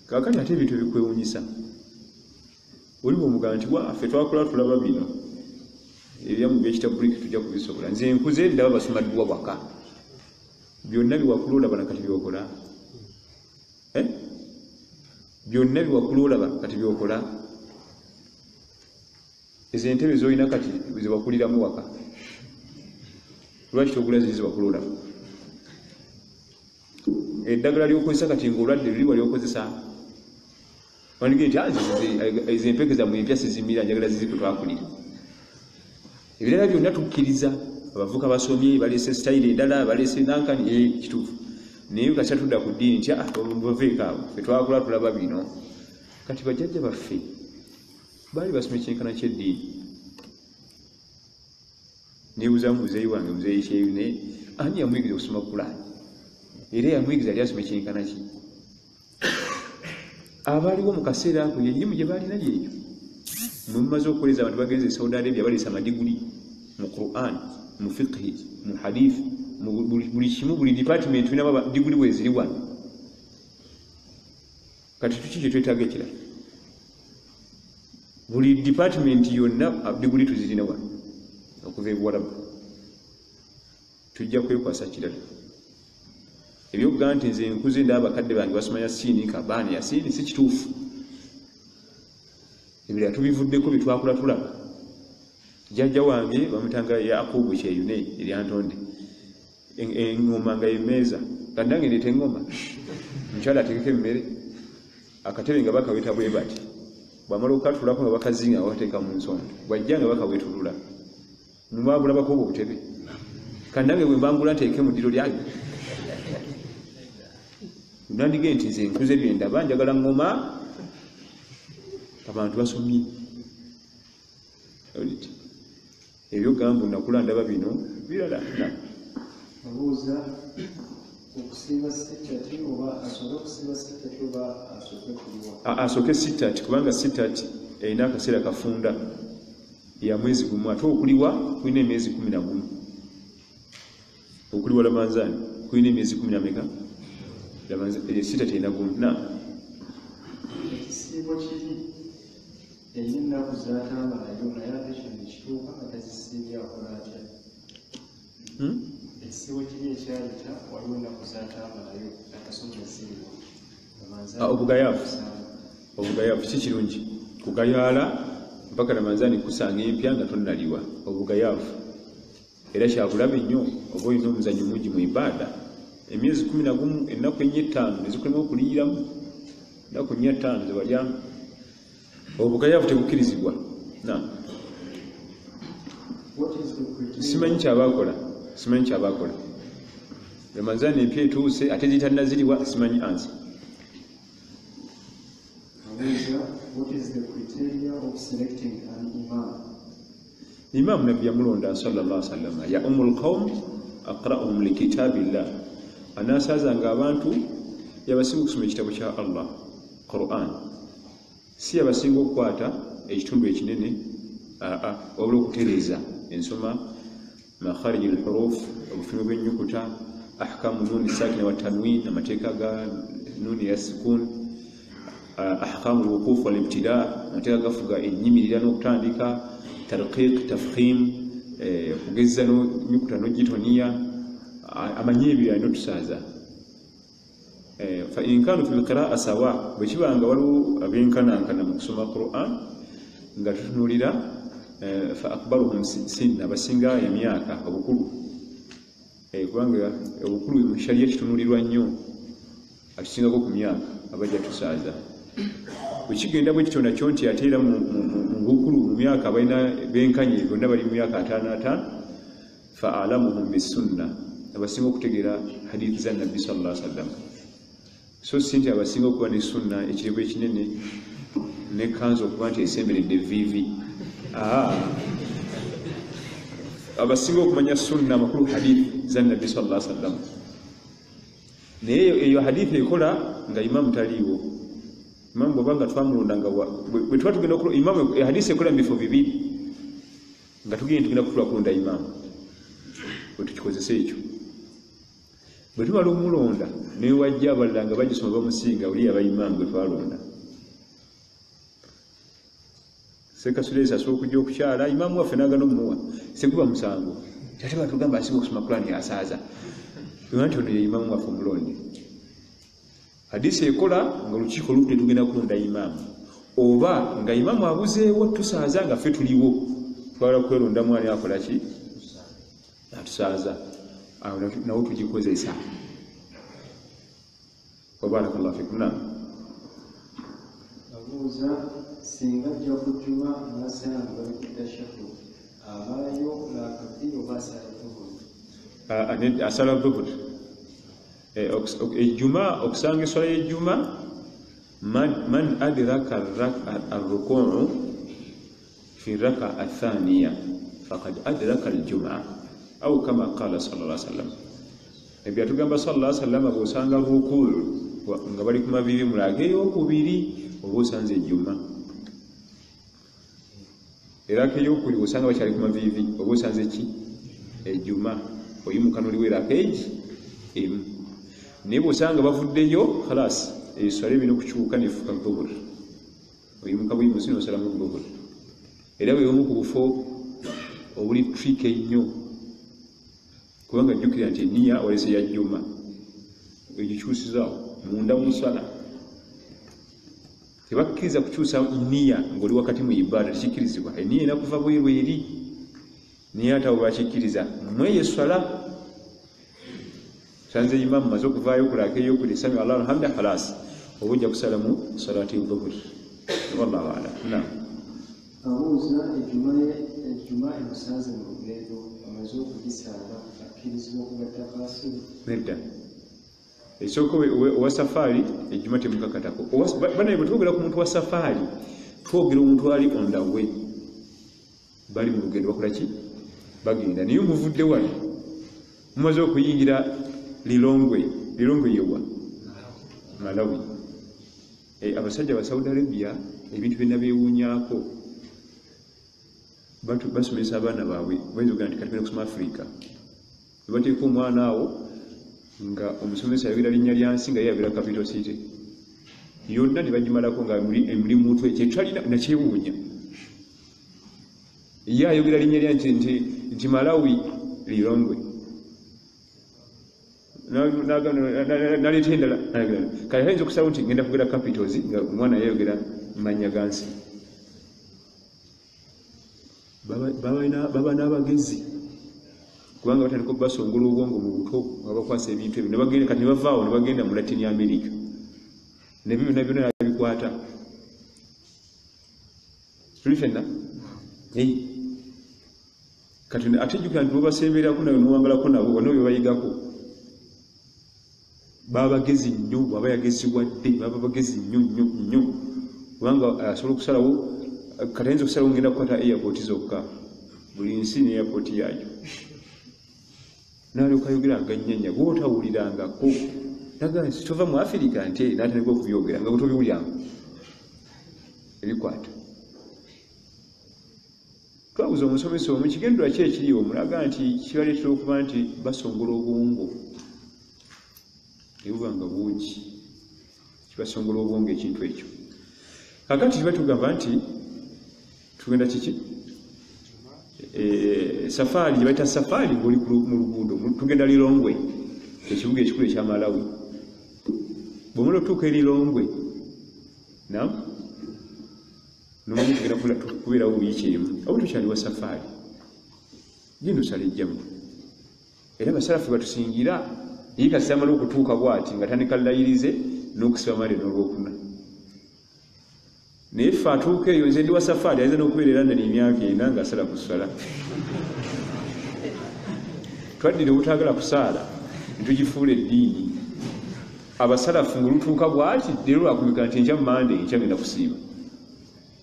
Kaakati ate ebintu ebikwewuunyisa oli bw'omugamba nti ffe twakola tulaba bino ebyamu by'ekitabuliki tujja kubisobola. Nze nkuze ndaba basoma dduwa waka byonna biwakula olaba nakati byokola byonna biwakula olaba kati byokola. Ezo entebe z'olina kati ziwakuliramu waka lwaki togula zizi bakulula? Eddagala ly'okozesa kati ng'olwadde luli walyokozesa wandige nti ezo empeke zammwe empya sizimira njagala zizi kutwakulira. Ebirala byonna tukkiriza abavuka basomye baleese sitayire endala baleese nankani kituufu, naye kati tudda ku ddiini nti baveeko abo ffe twakula tulaba bino. Kati bajjajja baffe baali basoma ekyenkana ky'eddiini. Nebuuzamu muzeeyi wange muzeeyi Sheine ani yamuyigiriza okusoma Qur'ani era yamuyigiriza yali asoma ekyenkana ki? Abaaliwo mu kaseera ako yenyimu gye baalina yeeyo. Mwe mumaze okukoleza abantu bagenze e Saudi Arabia baleese amadiguli mu Quran, mu fiqh, mu hadith, buli kimu, buli department bina diguli weziri wano. Kati tuki kye twetaaga ekirala? Buli department yonna diguli tuzirina wano okuva ebuwalabu. Tujja kwekwasa kirala. Ebyokugaa nti nze nkuze ndaba abakadde bange basomanya siini kabaani ya siini si kituufu. Ebirala tubivuddeko bye twakula tulaba. Jjajja wange bamutanga Yakubu Kyeyune eryantonde. Engoma nga yemeeza. Kati nange ndeeta engoma. Mukyala ategeka emmere. Akatebe nga bakaweta bwe bati. Bwamala okukatulako nga bakazinga bateeka mu nsonda. Bwajja nga bakawetulula. Mumabulabako obwo obutebe. Kati nange bwe mbangula nteeke mu ddiro lyange. Nandige nti nze nkuze bye ndaba njagala ngoma abantu basomye. Ebyo gambo nakula ndaba bino birala. Abuuza okusiiba sitati oba asobola okusiiba sitati oba asooke kuliwa? Asooke sitati kubanga sitati erina akaseera kafunda ya mwezi gumu ate okuliwa kulina emyezi 11. Okuliwa Ramadhani kulina emyezi 10 sitati erina gumu. Ekisiibo kiri erina ennaku z'atamalayo naye ate kino kituuka nga tazisiibye akola atya? Ekisiibo kiri ekyayita waliwo ennaku z'atamalayo atasoma esiibo. Obugayaavu si kirungi kugayaala mpaka Ramadhani kusanga empya nga tonnaliwa. Obugayaavu era kyabulabe nnyo oba olina omuzannyo mungi mu ibaada. Emyezi 11 ennaku 5 nezikulema okuliyiramu. Ennaku 5 zebalyamu. Obugayaavu tebukkirizibwa. Simanyi kyabakola. Ramadhani empya etuuse ate zitannaziriwa simanyi ansi. What is the criteria of selecting an imam? Imam Nabi yamulonda sallallahu alaihi wasallam ya ummul qawm aqra'uhum li kitabillah. Anasazanga abantu yabasinga okusoma ekitabo kya Allah, Quran. Si yabasinga okukwata ekitundu ekinene, wabula okutereeza ensoma, makharij al-huruf, obufimu bw'ennyukuta, ahkamu nuni sakina wa tanwin, amateeka ga nuni ya sukun, ahkamu al-wuquf wal-ibtida, amateeka gafuga ennyimirira n'okutandika, tarqiq, tafkhim, okugezza n'ennyukuta n'ogitoniya, amanyi ebirala n'otusaaza. Fa in kanu fil qira'a sawa, bwe kibanga waliwo abenkanankana mu kusoma Quran nga tutunulira fa akbaruhum sinna, abasinga emyaka obukulu. Kubanga obukulu mu sharia kitunulirwa nnyo atusingako ku myaka abajja tusaaza. Bwe kigenda bwe kityo nakyo nti ate era mu bukulu mu myaka abalina benkanye bonna bali mu myaka 55 fa alamuhum bisunna, abasinga okutegeera hadithi za Nabbi sallallahu alaihi wasallam. So sinti abasinga okuba ne sunna ekirebo ekinene ne kanzo okuba nti esemberedde vivi. Abasinga okumanya sunna amakulu hadithi za Nabbi sallallahu alaihi wasallam. Naye eyo hadithi ekola nga imamu taliiwo. Imamu bwabanga twamulonda nga bwe tuba tugenda okulola imamu, hadithi ekola mu bifo bibiri nga tugenda kulonda imamu. Bwe tukikozesa ekyo bwe tumala omulonda naye wajja abalala nga bagisoma bamusinga oli abayimamu bwe twalonda. Sekasulesa asobola okujja okukyala imamu waffe n'agana omuwa seguba musango ate batugamba asinga okusoma Qur'ani asaaza nti ono ye imamu waffe omulonde. Hadisi ekola nga olukiiko lukule tugenda kulonda imamu, oba nga imamu abuzeewo tusaaza nga ffe tuliwo twala kweronda mwani akola ki atusaaza. Awo nawo tugikozesa. Wabarakallahu fikum. Abuuza singa ajja ku jjuma n'asanga bali ku tashahhud amalayo n'akabiri oba asala dhuhur? Asala dhuhur. Ejjuma okusanga eswala y'ejjuma man adraka ar-ruku'u fi raka'a athaniya faqad adraka al-jum'a aw kama qala sallallahu alaihi wasallam. Ebyo tugamba sallallahu alaihi wasallam bw'osanga rukuu nga bali ku mavivi mulage ey'okubiri oba osanze ejjuma. Eraka eyokuli osanga bakyali ku maviivi oba osanze ki ejjuma oyimuka n'oliwo eraka emu naye bw'osanga bavuddeyo khalas eswala ebina okukyuka nefuuka gobula oyimuka buyimusi n'osalamu gobula era bweomu ku bufo obuli trick ennyo kubanga jjukira nti eniya walese ya jjuma egikyusizaawo munda mu nsala tebakkiriza kukyusa niya ng'oli wakati mu ibaada tekikkirizibwa eniya ena kuva bweru eri naye ate abo bakikkiriza mweyo eswala sanze imamu maze okuvaayo okulaka eyokuli sami allahu alhamda khalas oba ojja kusala mu salaati dhuhur wallahu alam nam abuuza ejjuma emusanze mu lugendo amaze okugisaala akkirizibwa okugatta kaasulu nedda ekisooka owa safaari ejjuma temukakatako banaye bwe twogera ku muntu wa safaari twogera omuntu ali on the way bali mu lugendo bakola ki bagenda naye omuvudde wano mumaze okuyingira lilongwe yewa Malawi abasajja ba Saudi Arabia ebintu byonna beewuunyaako basomesa abaana baabwe bayinza okugenda nti kati bena kusoma Africa ne bateeka omwana awo nga omusomesa ayogera linnya lyansi nga yeyabira capital city yonna ne bagimalako nga emuli muntu ekyetalina nakyewuunya ye ayogera linnya lyansi nti Malawi lilongwe naleeta endala kale ayinza okusalawo nti ngenda kugera capitals nga omwana yayogera manya gansi baba n'abagezi kubanga batandika basongola obwongo mu buto abakwasa ebintu ebyo nebagenda kati nebavaawo nebagenda mu Latin America nebyo byonna nabikwata tuli fenna kati ate jjukira nti bobasemberako nawe niwangalako nabo bonna byo bayigako baba bagezi nnyo baba yagezibwadde baba bagezi nnyo kubanga asobola okusalawo kati ayinza okusalawo ngenda kukwata airport zokka buli nsi ne airport yaayo nalyoka ayogera nga nnyanya gwotawulirangako naga nti tova mu Afirika nti natandika okubyogera nga bwetobiwulyanga ebikwata twabuza omusomesa omu kigendera ki ekiriwo mulaga nti kibaleetera okuba nti basongola obwongo ebuba nga bungi kibasongola obwongo ekintu ekyo kakati tibatugamba nti tugenda kiki safaari baita safaari ng'oli mu luguudo tugenda Lilongwe ekibuga ekikulu ekya Malawi bw'omala otuuka erilongwe nomanyi tugenda kubeerawo wiiki emu oba tukyali wa safaari genda osala ejjamu era basalafu batusingira ye kasi amala okutuuka bw'ati nga tandika layirize n'okusiba male n'olwokuna naye ffe atuuka eyo nze ndi wa safaari ayinza n'okubeera era ndani emyaka ena ng'asala ku ssala twaddire obutagala kusaala nitugifuula eddiini abasalafu ng'olutuuka bw'ati leero lwakumika nti enkya mande enkya genda kusiiba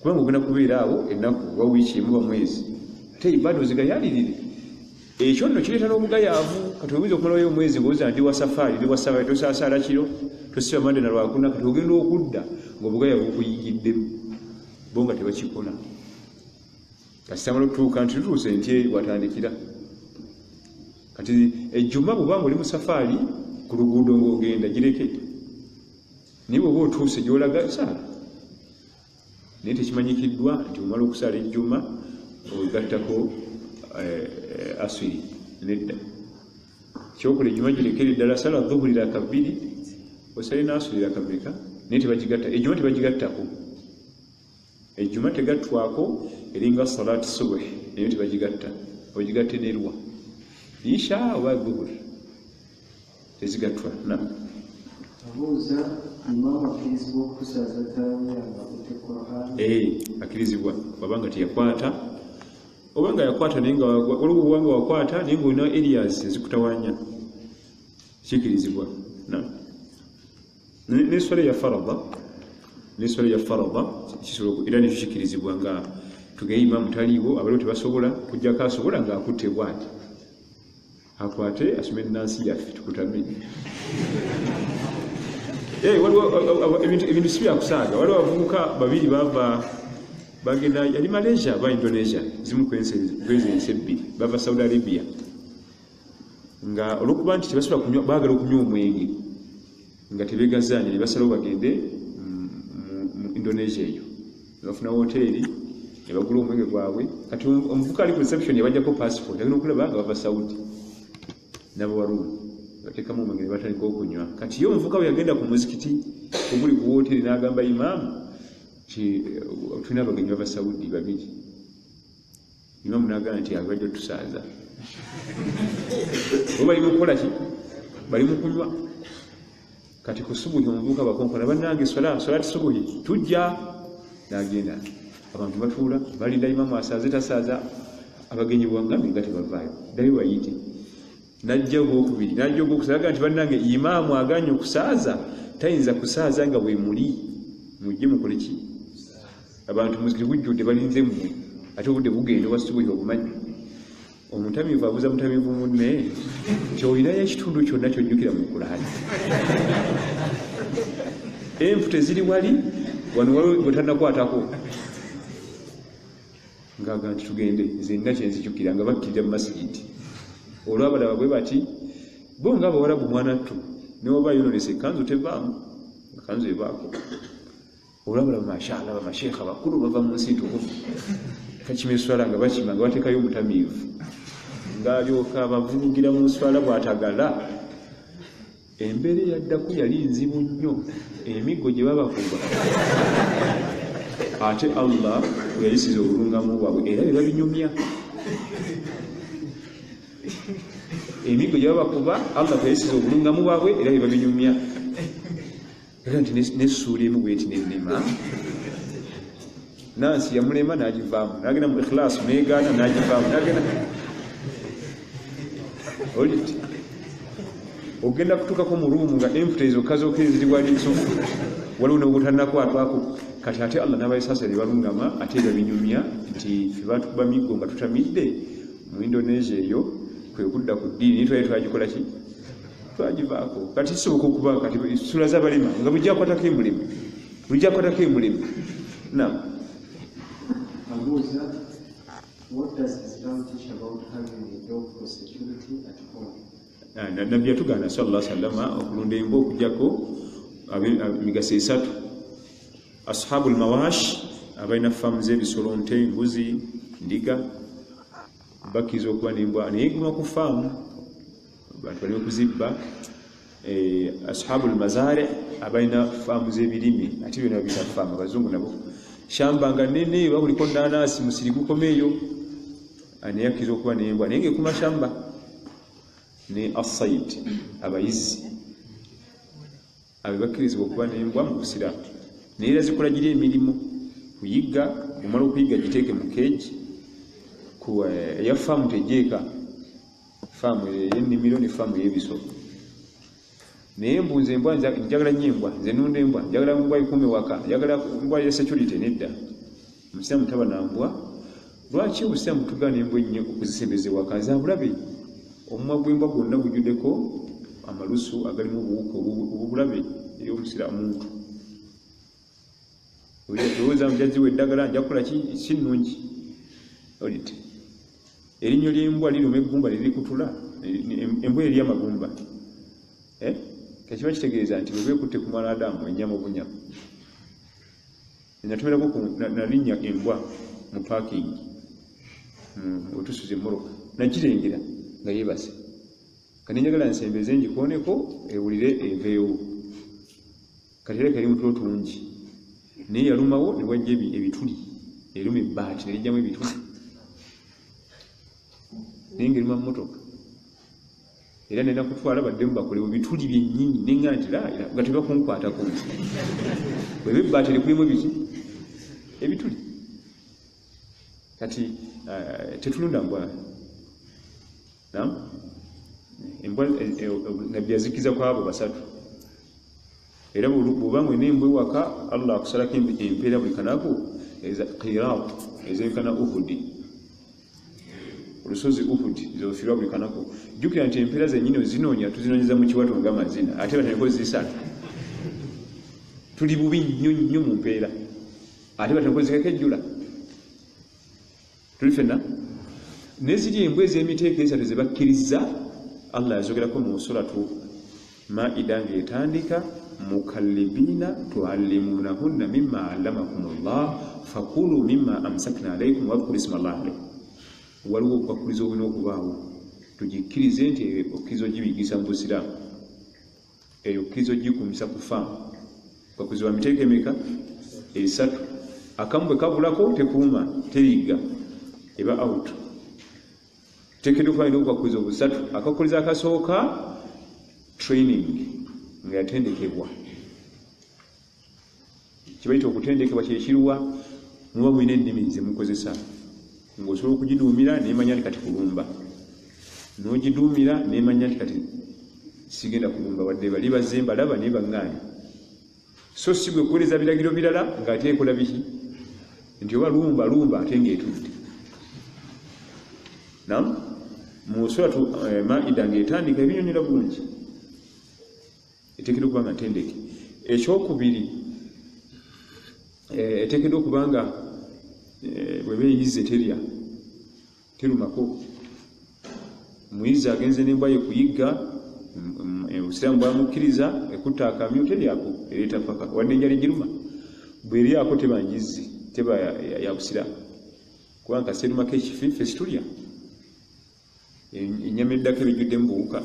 kubanga ogenda kubeera awo ennaku oba wiiki emu ba mwezi ate ibada ozigayalirire ekyo nno kireeta n'obugayaavu kati oyinza okumalayo omwezi ng'oza ndi wa safaari ndi wa safaari tosaasaala kiro tosiba mande na lwakuna kati ogenda okudda ng'obugayaavu bukuyigiddemu bo nga tebakikola kasitamala okutuuka nti tutuuse nti watandikira kati ejjuma bw'obanga oli mu safaari ku luguudo ng'ogenda gireke naye bw'oba otuuse gy'olaga saala naye tekimanyikiddwa nti omala okusala ejjuma ogattako aswiri nedda kyokola ejjuma girekere ddala sala dhuhurira kabiri osale n'aswirira kabirika naye tebagigatta ejjuma tebagigattako ejjuma tegattwako eringa salaati subuhi naye tebagigatta ogigatte nerwa isha oba dhuhuri tezigattwa abuuza imamu akkirizibwa okukusaaza tarawiya nga akutte Qur'an akkirizibwa wabanga teyakwata oba nga yakwata naye nga waliwo obwanga wakwata naye ng'olina areas ezikutawanya kikkirizibwa n'eswala ya farada era nekyo kikkirizibwa nga tugeye imamu taliiwo abaliwo tebasobola kujjako asobola ng'akutte bw'ati akwate asome ennansi yaffe tukutame waliwo ebintu si byakusaaga waliwo abavubuka babiri bava bagenda yali Malaysia ba Indonesia zimu kwense ebbiri bava Saudi Arabia nga olwokuba nti tebasobola kunywa baagala okunywa omwenge nga tebeegazaanya ne basalawo bagende mu Indonesia eyo ne bafuna hoteeri ne bagula omwenge gwabwe kati omuvuka ali ku reception yabajjako passport agenda okulaba nga bava Saudi n'abawarumu bateekamu omwenge ne batandika okunywa kati ye omuvuka we yagenda ku muzikiti oguli ku hoteeri n'agamba imaamu tulina abagenyi bava Saudi babiri imaamu n'agamba nti abajja otusaaza bo bali mu kukola ki bali mu kunywa kati ku subuhi omuvubuka bakonkona bannange solati subuhi tujja n'agenda abantu batuula balinda imaamu asaaze tasaaza abagenyi bwangambe nga tebavaayo ddayo bayite najja ogwokubiri najja ogwokusaaga nti bannange imaamu aganye okusaaza tayinza kusaaza nga bwe muli mujje mukole ki abantu muzikiti bujjudde balinze mmwe ate obudde bugenda obwasubuhi obumanyi omutamiivu abuuza mutamiivu munne kyolinayo ekitundu kyonna kyojjukira mu Kulaani enfu teziri wali wano waliwo wetannakwatako ngaaga nti tugende zenna kyenzijjukira nga bakkirira mu masigiti olwabalaba bwe bati bo nga abawarabu mwanattu newoba yononesa ekanzu tevaamu ekanzu evaako olwabalaba mashallah bamasheekha bakulu bava mu nsi ntukuvu kakima eswala nga bakima nga bateekayo omutamiivu ng'alyoka abavugira mu nswala bw'atagala embeera eyaddaku yali nzibu nnyo emiggo gye babakuba ate Allah bwe yayisiza obulungamu bwabwe era bye babinyumya emiggo gye babakuba Allah bwe yayisiza obulungamu bwabwe era bye babinyumya era nti n'essuula emu bweti n'ennema nansi yamulema n'agivaamu n'agenda mu ikhlaasu n'egaana n'agivaamu n'agenda oliti ogenda kutuukako mu ruumu nga emputa ezokka zokka eziri wali nsofu waliwo n'obutanakwatwako kati ate Allah n'abayisaasa ne balungama ate babinyumya nti ffe baatukuba miggo nga tutamidde mu Indonesia eyo kwe kudda ku ddiini naye twali twagikola ki twagivaako kati kisoboka okuba kati sula z'abalema nga bujjakwatako emulimu bujjakwatako emulimu naam. What does Islam teach about having a dog for security at home? Nabbi yatugaana sallallahu alaihi wasallam okulunda embwa okujjako emigaso esatu. Ashabul mawash abalina faamu z'ebisolo nte, mbuzi, ndiga bakkiriza okuba n'embwa naye guma ku faamu abantu balina okuzibba. Ashabul mazari abalina faamu z'ebirime ate byonna babiyita faamu abazungu nabo shamba nga nnene bakuliko nanasi musiri gukomeeyo naye akkiriza okuba n'embwa naye ng'ekuma shamba. Ne asaid abayizi abo bakkirizibwa okuba n'embwa mu busiraamu naye era zikola giri emirimu kuyigga omala okuyigga giteeke mu keegi ku eya faamu tejeeka faamu ey'ennimiro ne faamu ey'ebisolo naye mbunze embwa njagala nnyo embwa nze nunda embwa njagala embwa ikuume waka njagala embwa ya security nedda omusiraamu taba na mbwa. Lwaki obusiraamu tugaana embwa ennyo okuzisembeza ewaka za bulabe? Omumwa gw'embwa gwonna gujjuddeko amalusu agalimu obuwuka obubulabe eri omusiraamu. Olowooza mujaziwa eddagala nja kukola ki si nnungi olite erinnyo ly'embwa liruma eggumba liri kutula embwa eri amagumba kakiba kitegeeza nti bwe beekutte ku mwana Adamu ennyama obunyama. Natumirako nalinnya embwa mu paakingi otusuza emmoroka nagirengera nga yeebase kati njagala nsembeze ngikooneko ewulire eveewo kati era kali mutulo tungi naye yalumawo ne wajja ebituli eruma ebbaati nerijjamu ebituli naye ngaeruma mmotoka era nena kutwala baddemu bakolewo bituli byennyini nenga nti nga tebakunkwatako bweba ebbaati erikulimu ebiki ebituli kati tetulunda mbwa nam embwa nabbi yazikiza kwabo basatu era bw'obanga olina embwa ewaka Allah akusalako empeera buli kanaku qirat ezenkana Uhudi olusozi Uhudi zofiirwa buli kanaku. Jjukira nti empeera zennyini ozinoonya tuzinoonyeza mu kiwato ng'amazina ate bataneko zisatu tuli bubi nnyo nnyo mu mpeera ate bataneko zikekejjula tulifena neziri embwa ez'emiteeko esatu ze bakkiriza Allah yazogerako mu suratu Maida ng'etandika mukallibina tuallimunahunna mimma allamakumullah fakulu mimma amsakna alaykum wadhkuru isma Allah alayhi. Waliwo okukkiriza obulina okubaawo tugikkirize nti okkiriza ogibiyigisa mu busiraamu, eyo okkiriza ogikumisa kufa bakuziwa miteeko emeka esatu. Akamu bwe kabulako tekuuma teriga eba out. Tekeddwa okuba alina okukkiriza obusatu. Akakkiriza akasooka training nga yatendekebwa, kibayita okutendekebwa kyekiruwa muba mulina ennimi ze mukozesa ng'osobola okugiduumira nemanya nti kati kulumba, n'ogiduumira nemanya nti kati sigenda kulumba wadde bali bazze mbalaba naye baŋŋaanyi. So si gwe kuweereza biragiro birala ng'ate ekola biki nti oba lumba ate ng'etudde. Naam, mu suratu Maida ng'etandika ebinyonyola bulungi eteekeddwa okuba nga ntendeke. Ekyokubiri eteekeddwa okuba nga bwe beeyize terya terumako. Muyizi agenze n'embwa ye kuyigga, obusiraamu bwamukkiriza ekutta akamyu teryako ereeta paka wadde enjala egiruma bweryako teba njizzi teba ya busiraamu kubanga kaserumako ekifiife situlya ennyama eddako ebijjuddemu buwuka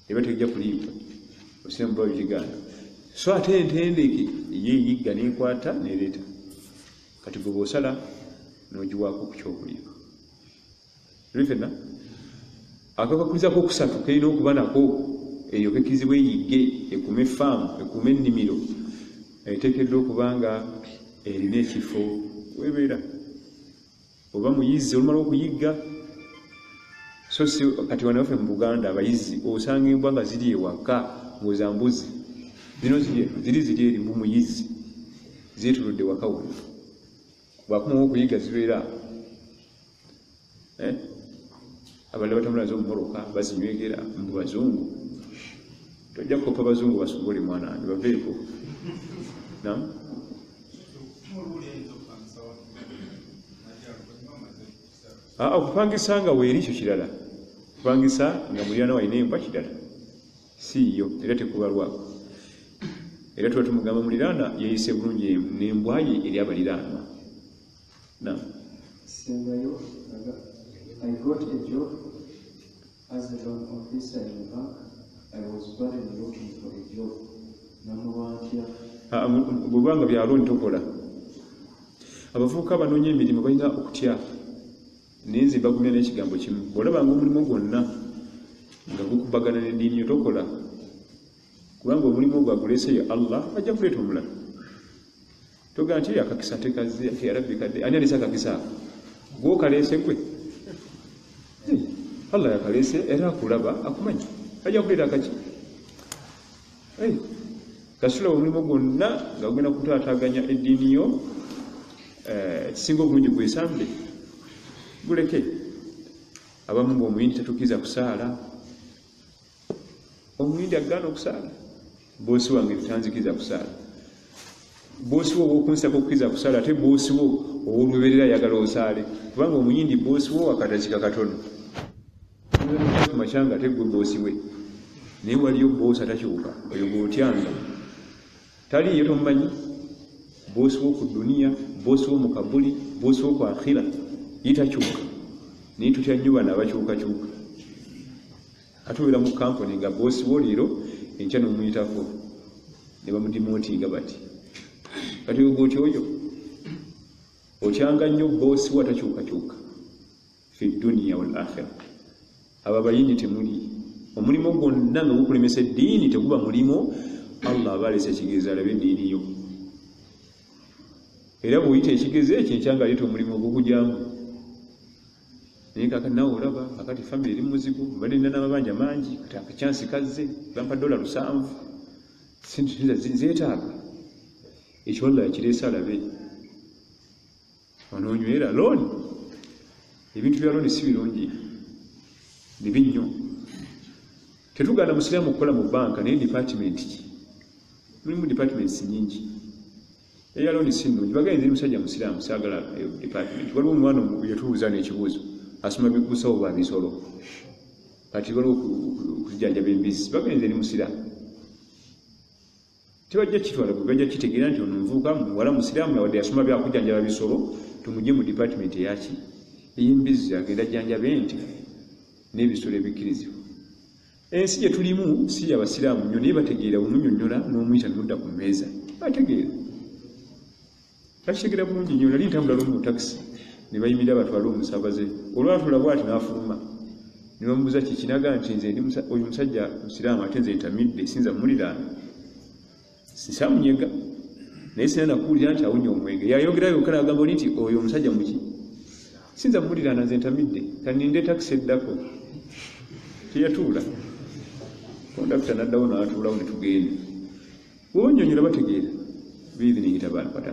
eba tegijja kuliibwa, obusiraamu bwa bikigaana. So ate entendeke yeeyigga n'ekwata n'ereeta kati gwe bw'osala n'ogiwaako ku kyokulya. Rifena akakakulizaako okusatu kalina okuba nako eyo kekirizibwa eyigge ekume effaamu ekume ennimiro eteekeddwa okuba nga erina ekifo weebeera oba muyizi olumala okuyigga. So si kati wano waffe mu Buganda abayizi osanga embwa nga ziri ewaka ng'oza mbuzi zino ziri eri mbu muyizi zeetuludde waka wano bwakumawo okuyigga zibeera abalala batambula zo mumoroka bazinywegera mu bazungu. Tojja kukopa bazungu basubule mwana wange baveeko. Naam, okupangisa nga weeri ekyo kirala, kupangisa nga muliraana walina embwa kirala siiyo era tekubalwako. Era tuba tumugamba muliraana yeeyise bulungi n'embwa ye eri abaliraanwa. Naam. I got a job as a loan officer in the bank. I was barely looking for a job. Bwebanga byalooni tokola. Abavubuka banoonya emirimu balina okutya naye nze mbagumya n'ekigambo kimu, bw'olabanga omulimu gwonna nga gukubagana n'eddiini yo tokola, kubanga omulimu ogwo aguleeseyo Allah ajja kuleeta omulala. Togamba nti akakisa tekazze ate yarabbi kadde ani alese akakisa ako gw'okaleese gwe Allah yakaleese era akulaba akumanyi ajja kuleeta akaki. Kasula omulimu gwonna nga gugenda kutaataganya eddiini yo kisinga obulungi gwesambe guleke. Abamu ng'omuyindi tatukkiriza kusaala, omuyindi agaana okusaala, boosi wange tanzikiriza kusaala. Boosi wo owokunsako okukkiriza kusaala ate boosi wo ow'olubeerera ayagala osaale, kubanga omuyindi boosi wo wakatakika katono ku makyanga ate gwe boosi we, naye waliyo boosi atakyuka oyo gw'otyanga taliyo tomumanyi. Boosi wo ku duniya, boosi wo mu kabuli, boosi wo ku akhira yitakyuka, naye tutya nnyo bano abakyukakyuka. Atubeera mu kampuni nga boosi wo leero enkya n'omuyitako ne bamudimootinga bati kati ogwoti oyo otyanga nnyo boosi wo atakyukakyuka fi duniya wal akhira. Abo abayini temuli omulimu gwonna nga gukulemesa eddiini teguba mulimu Allah aba aleese ekigezo alabe eddiini yo, era bw'oyita ekigezo ekyo enkyanga aleeta omulimu ogugujyamu. Naye kakati naawe olaba akati famire eri muzigo mbadde nina n'amabanja mangi kati akacyansi kazze bampa $7 zeetaaga ekyo Allah yakireese alabe. Onoonywera looni, ebintu bya looni si birungi bibi nnyo. Tetugaana musiraamu okukola mu banka naye department ki? Mulimu departments nyingi. eyaloni sinungi bagenze eri musajja musiraamu saagala department waliwo omwana yetubuuza n'ekibuuzo asoma busawo bwa bisolo kati waliwo okujjanjaba embizzi bagenze eri musiraamu tebajja kitwala bajja kitegeera nti ono nvuuka muwala musiraamu yawadde yasoma byakujjanjaba bisolo tumugye mu department eyaki ey'embizzi agenda jjanjaba ente n'ebisolo ebikkirizibwa ensi gye tulimu si yabasiraamu nnyo naye bategeera omunnyonnyola n'omuyita n'odda ku mmeeza bategeera bakitegeera bulungi nnyo nali ntambula lumu mu takisi ne bayimirira batwale omusaabaze olwatula bw'ati n'afuluma ne bamubuuza kikinaga nti nze oyo musajja musiraamu ate nze ntamidde sinza muliraana sisaamunyega naye sina nakuwulira nti awunya omwenge yayogerayo yokka n'agamba oli nti oyo omusajja muki sinza muliraana nze ntamidde kaninde takisi eddako teyatuula kondakita n'addawo n'atuulawo ne tugenda bw'onyonyola bategeera biidhini tabaaraka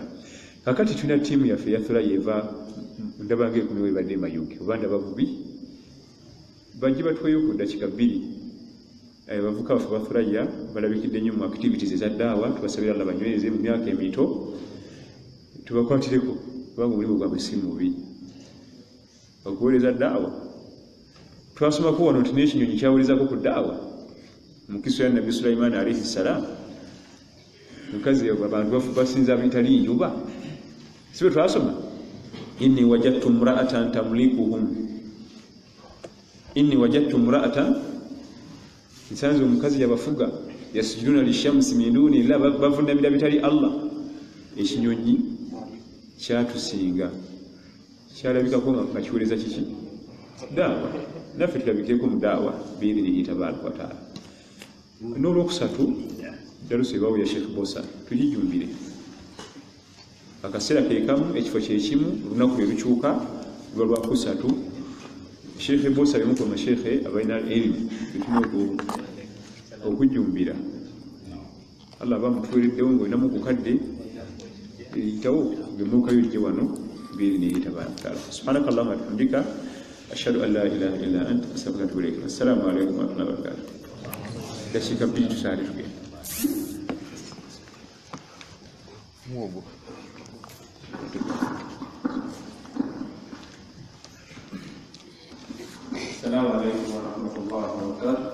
kakati tulina ttiimu yaffe yathula yeva ndaba ng'ekumi webadde mayuge oba ndaba bubi bajje batweyo ku ddakiika 2 abavuka baffe bathulaya balabikidde nnyo mu activities eza ddaawa tubasabira alla banyweze mu myaka emito tubakwatireko kubanga omulimu gwabwe si mubi okuweereza ddaawa twasomako wano nti n'ekinyonyi kyawulizako ku ddaawa mu kiso ya nabbi sulaimaani alaihi salaam mukazi abantu basinza bitali njuba sibe twasoma inni wajadtu mraatan tamlikuhum inni wajadtu mraatan nsanze omukazi yabafuga yasujuduna lishamsi min duni illa bavunamira bitali Allah ekinyonyi kyatusinga kyalabikako nga kiweereza kiki daawa naffe tulabikeeko mu daawa biidhinihi tabaaraka wa taala n'olwokusatu darusi ebawo ya Sheikh Bosa tugijumbire akaseera keekamu ekifo kyekimu olunaku lwe lukyuka luba lwakusatu Sheikh Bosa limu ku masheikhe abalina erimu bituma okujumbira Allah bamutuweereddewo ng'olinamu okukadde eyitawo gemuukayo ojje wano biidhinihi tabaaraka wa taala subhanaka allahumma wa bihamdika ashhadu an la ilaha illa anta astaghfiruka wa atubu ilayk assalamu alaykum wa rahmatullahi wa barakatuh dakika 2 tusaale tugenda muogo السلام عليكم ورحمة الله وبركاته.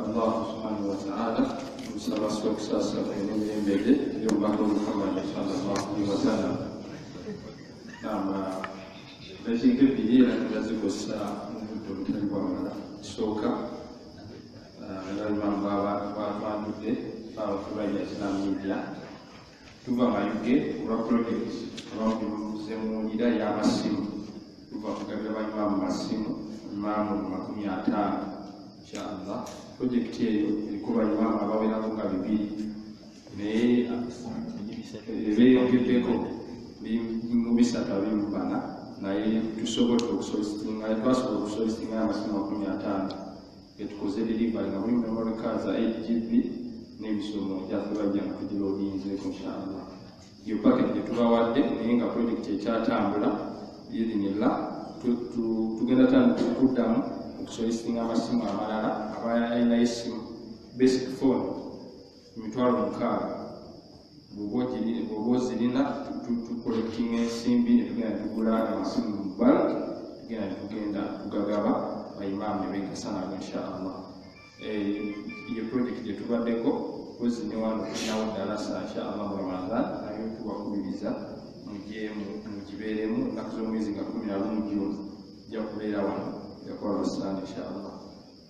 الله سبحانه وتعالى وصلى وسلم على نبينا يوم محمد صلى الله عليه وسلم. نعم. لكن كبير لازم الساعة تنبأ سوكا. Lalu bapa nude, bapa kubaya Islam media. Tuba mayuge, ura project. Orang semu ida ya masimu. Tuba kagaya bapa masimu, mamu makumi atano. Inshallah. Project hiyo ilikuwa imam abawena kunga bibi. Ne leo kipeko bimubisa tabimbana na yeye tusobola okusolicitinga twasooka okusolicitinga amasimu makumi atano. Tukoze delivery nga buli memory card za 8 GB n'emisomo gyatubajja nga tugiloadinze inshallah. Iyo packet gyetubawadde naye nga project ekyatambula biidhinillah tugenda kuddamu okusolicitinga amasimu amalala abalina esimu basic phone emitwalo 6 bw'oba ozirina tucollectinga ensimbi ne tugenda tugula amasimu mu bulk tugenda tugagaba imam nebega sana inshallah iyo project yetubaddeko kozi ne wano nawo dalasa inshallah mu Ramadan nayo tubakubiriza mugibeeremu ennaku z'omwezi nga 11 June ja kubeera wano yakola sana inshallah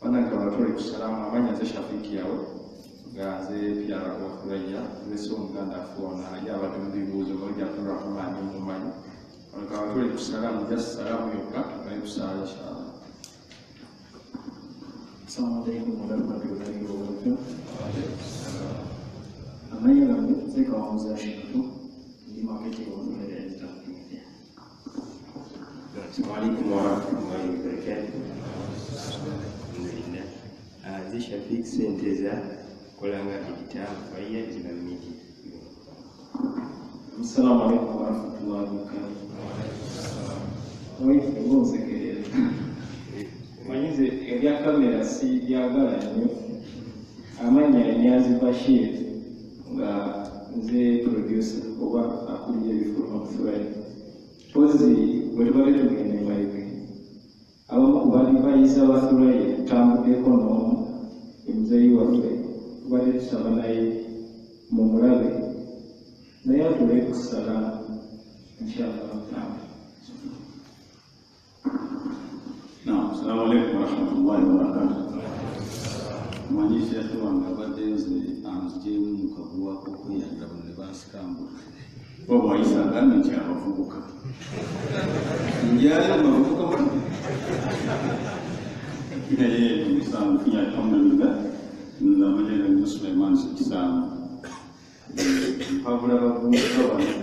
wananga batole kusalamu amanya ze shafiki yawe gaze pia kwa furaya leso muganda afona yabadde mu bibuuzo bali Abdurrahman mumanyi wananga batole kusalamu just salamu yokka nayo kusala inshallah. Assalamualaikum warahmatullahi wabarakatuh. Namanya kami saya kawan saya itu di market itu ada installasi. Assalamualaikum warahmatullahi wabarakatuh. Alhamdulillah. Zisha fix senteza kolanga digital faya zinamiki. Assalamualaikum warahmatullahi wabarakatuh. Oi, eu sekali. Manyize ebya kamera si byagala nnyo amanya Nyazi Bashir nga nze producer oba akulira ebifuluma kufulani pozi bwe tubadde tugenda emayike abamu ku badivayisa ba Furayi tutambuddeko n'omu emuzeeyi waffe tubadde tusaba naye mu mulabe naye atule kusala inshallah. Assalamu alaikum warahmatullahi wabarakatuh. Mwanyishi yatuwanga badenze anzijemu mukaguwa okweyagala buli bansikambu oba wayisa agambye nti abavubuka njali abavubuka bano naye ebisangu finya alhamdulillah namanyega nyo Sulaiman Sekisamu mpabula abavubuka bano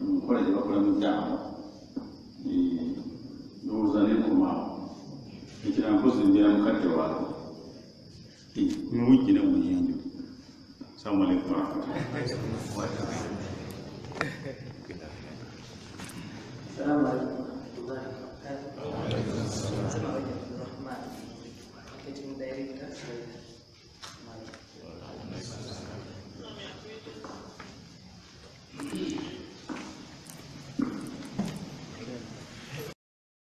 mukola gye bakola mu ddawa ndowooza nekomaawo ekirampozi njera mukadde waabwe muwujjire mu yenju. Assalamu alaikum warahmatullahi Assalamu alaikum warahmatullahi wabarakatuh. Marketing Director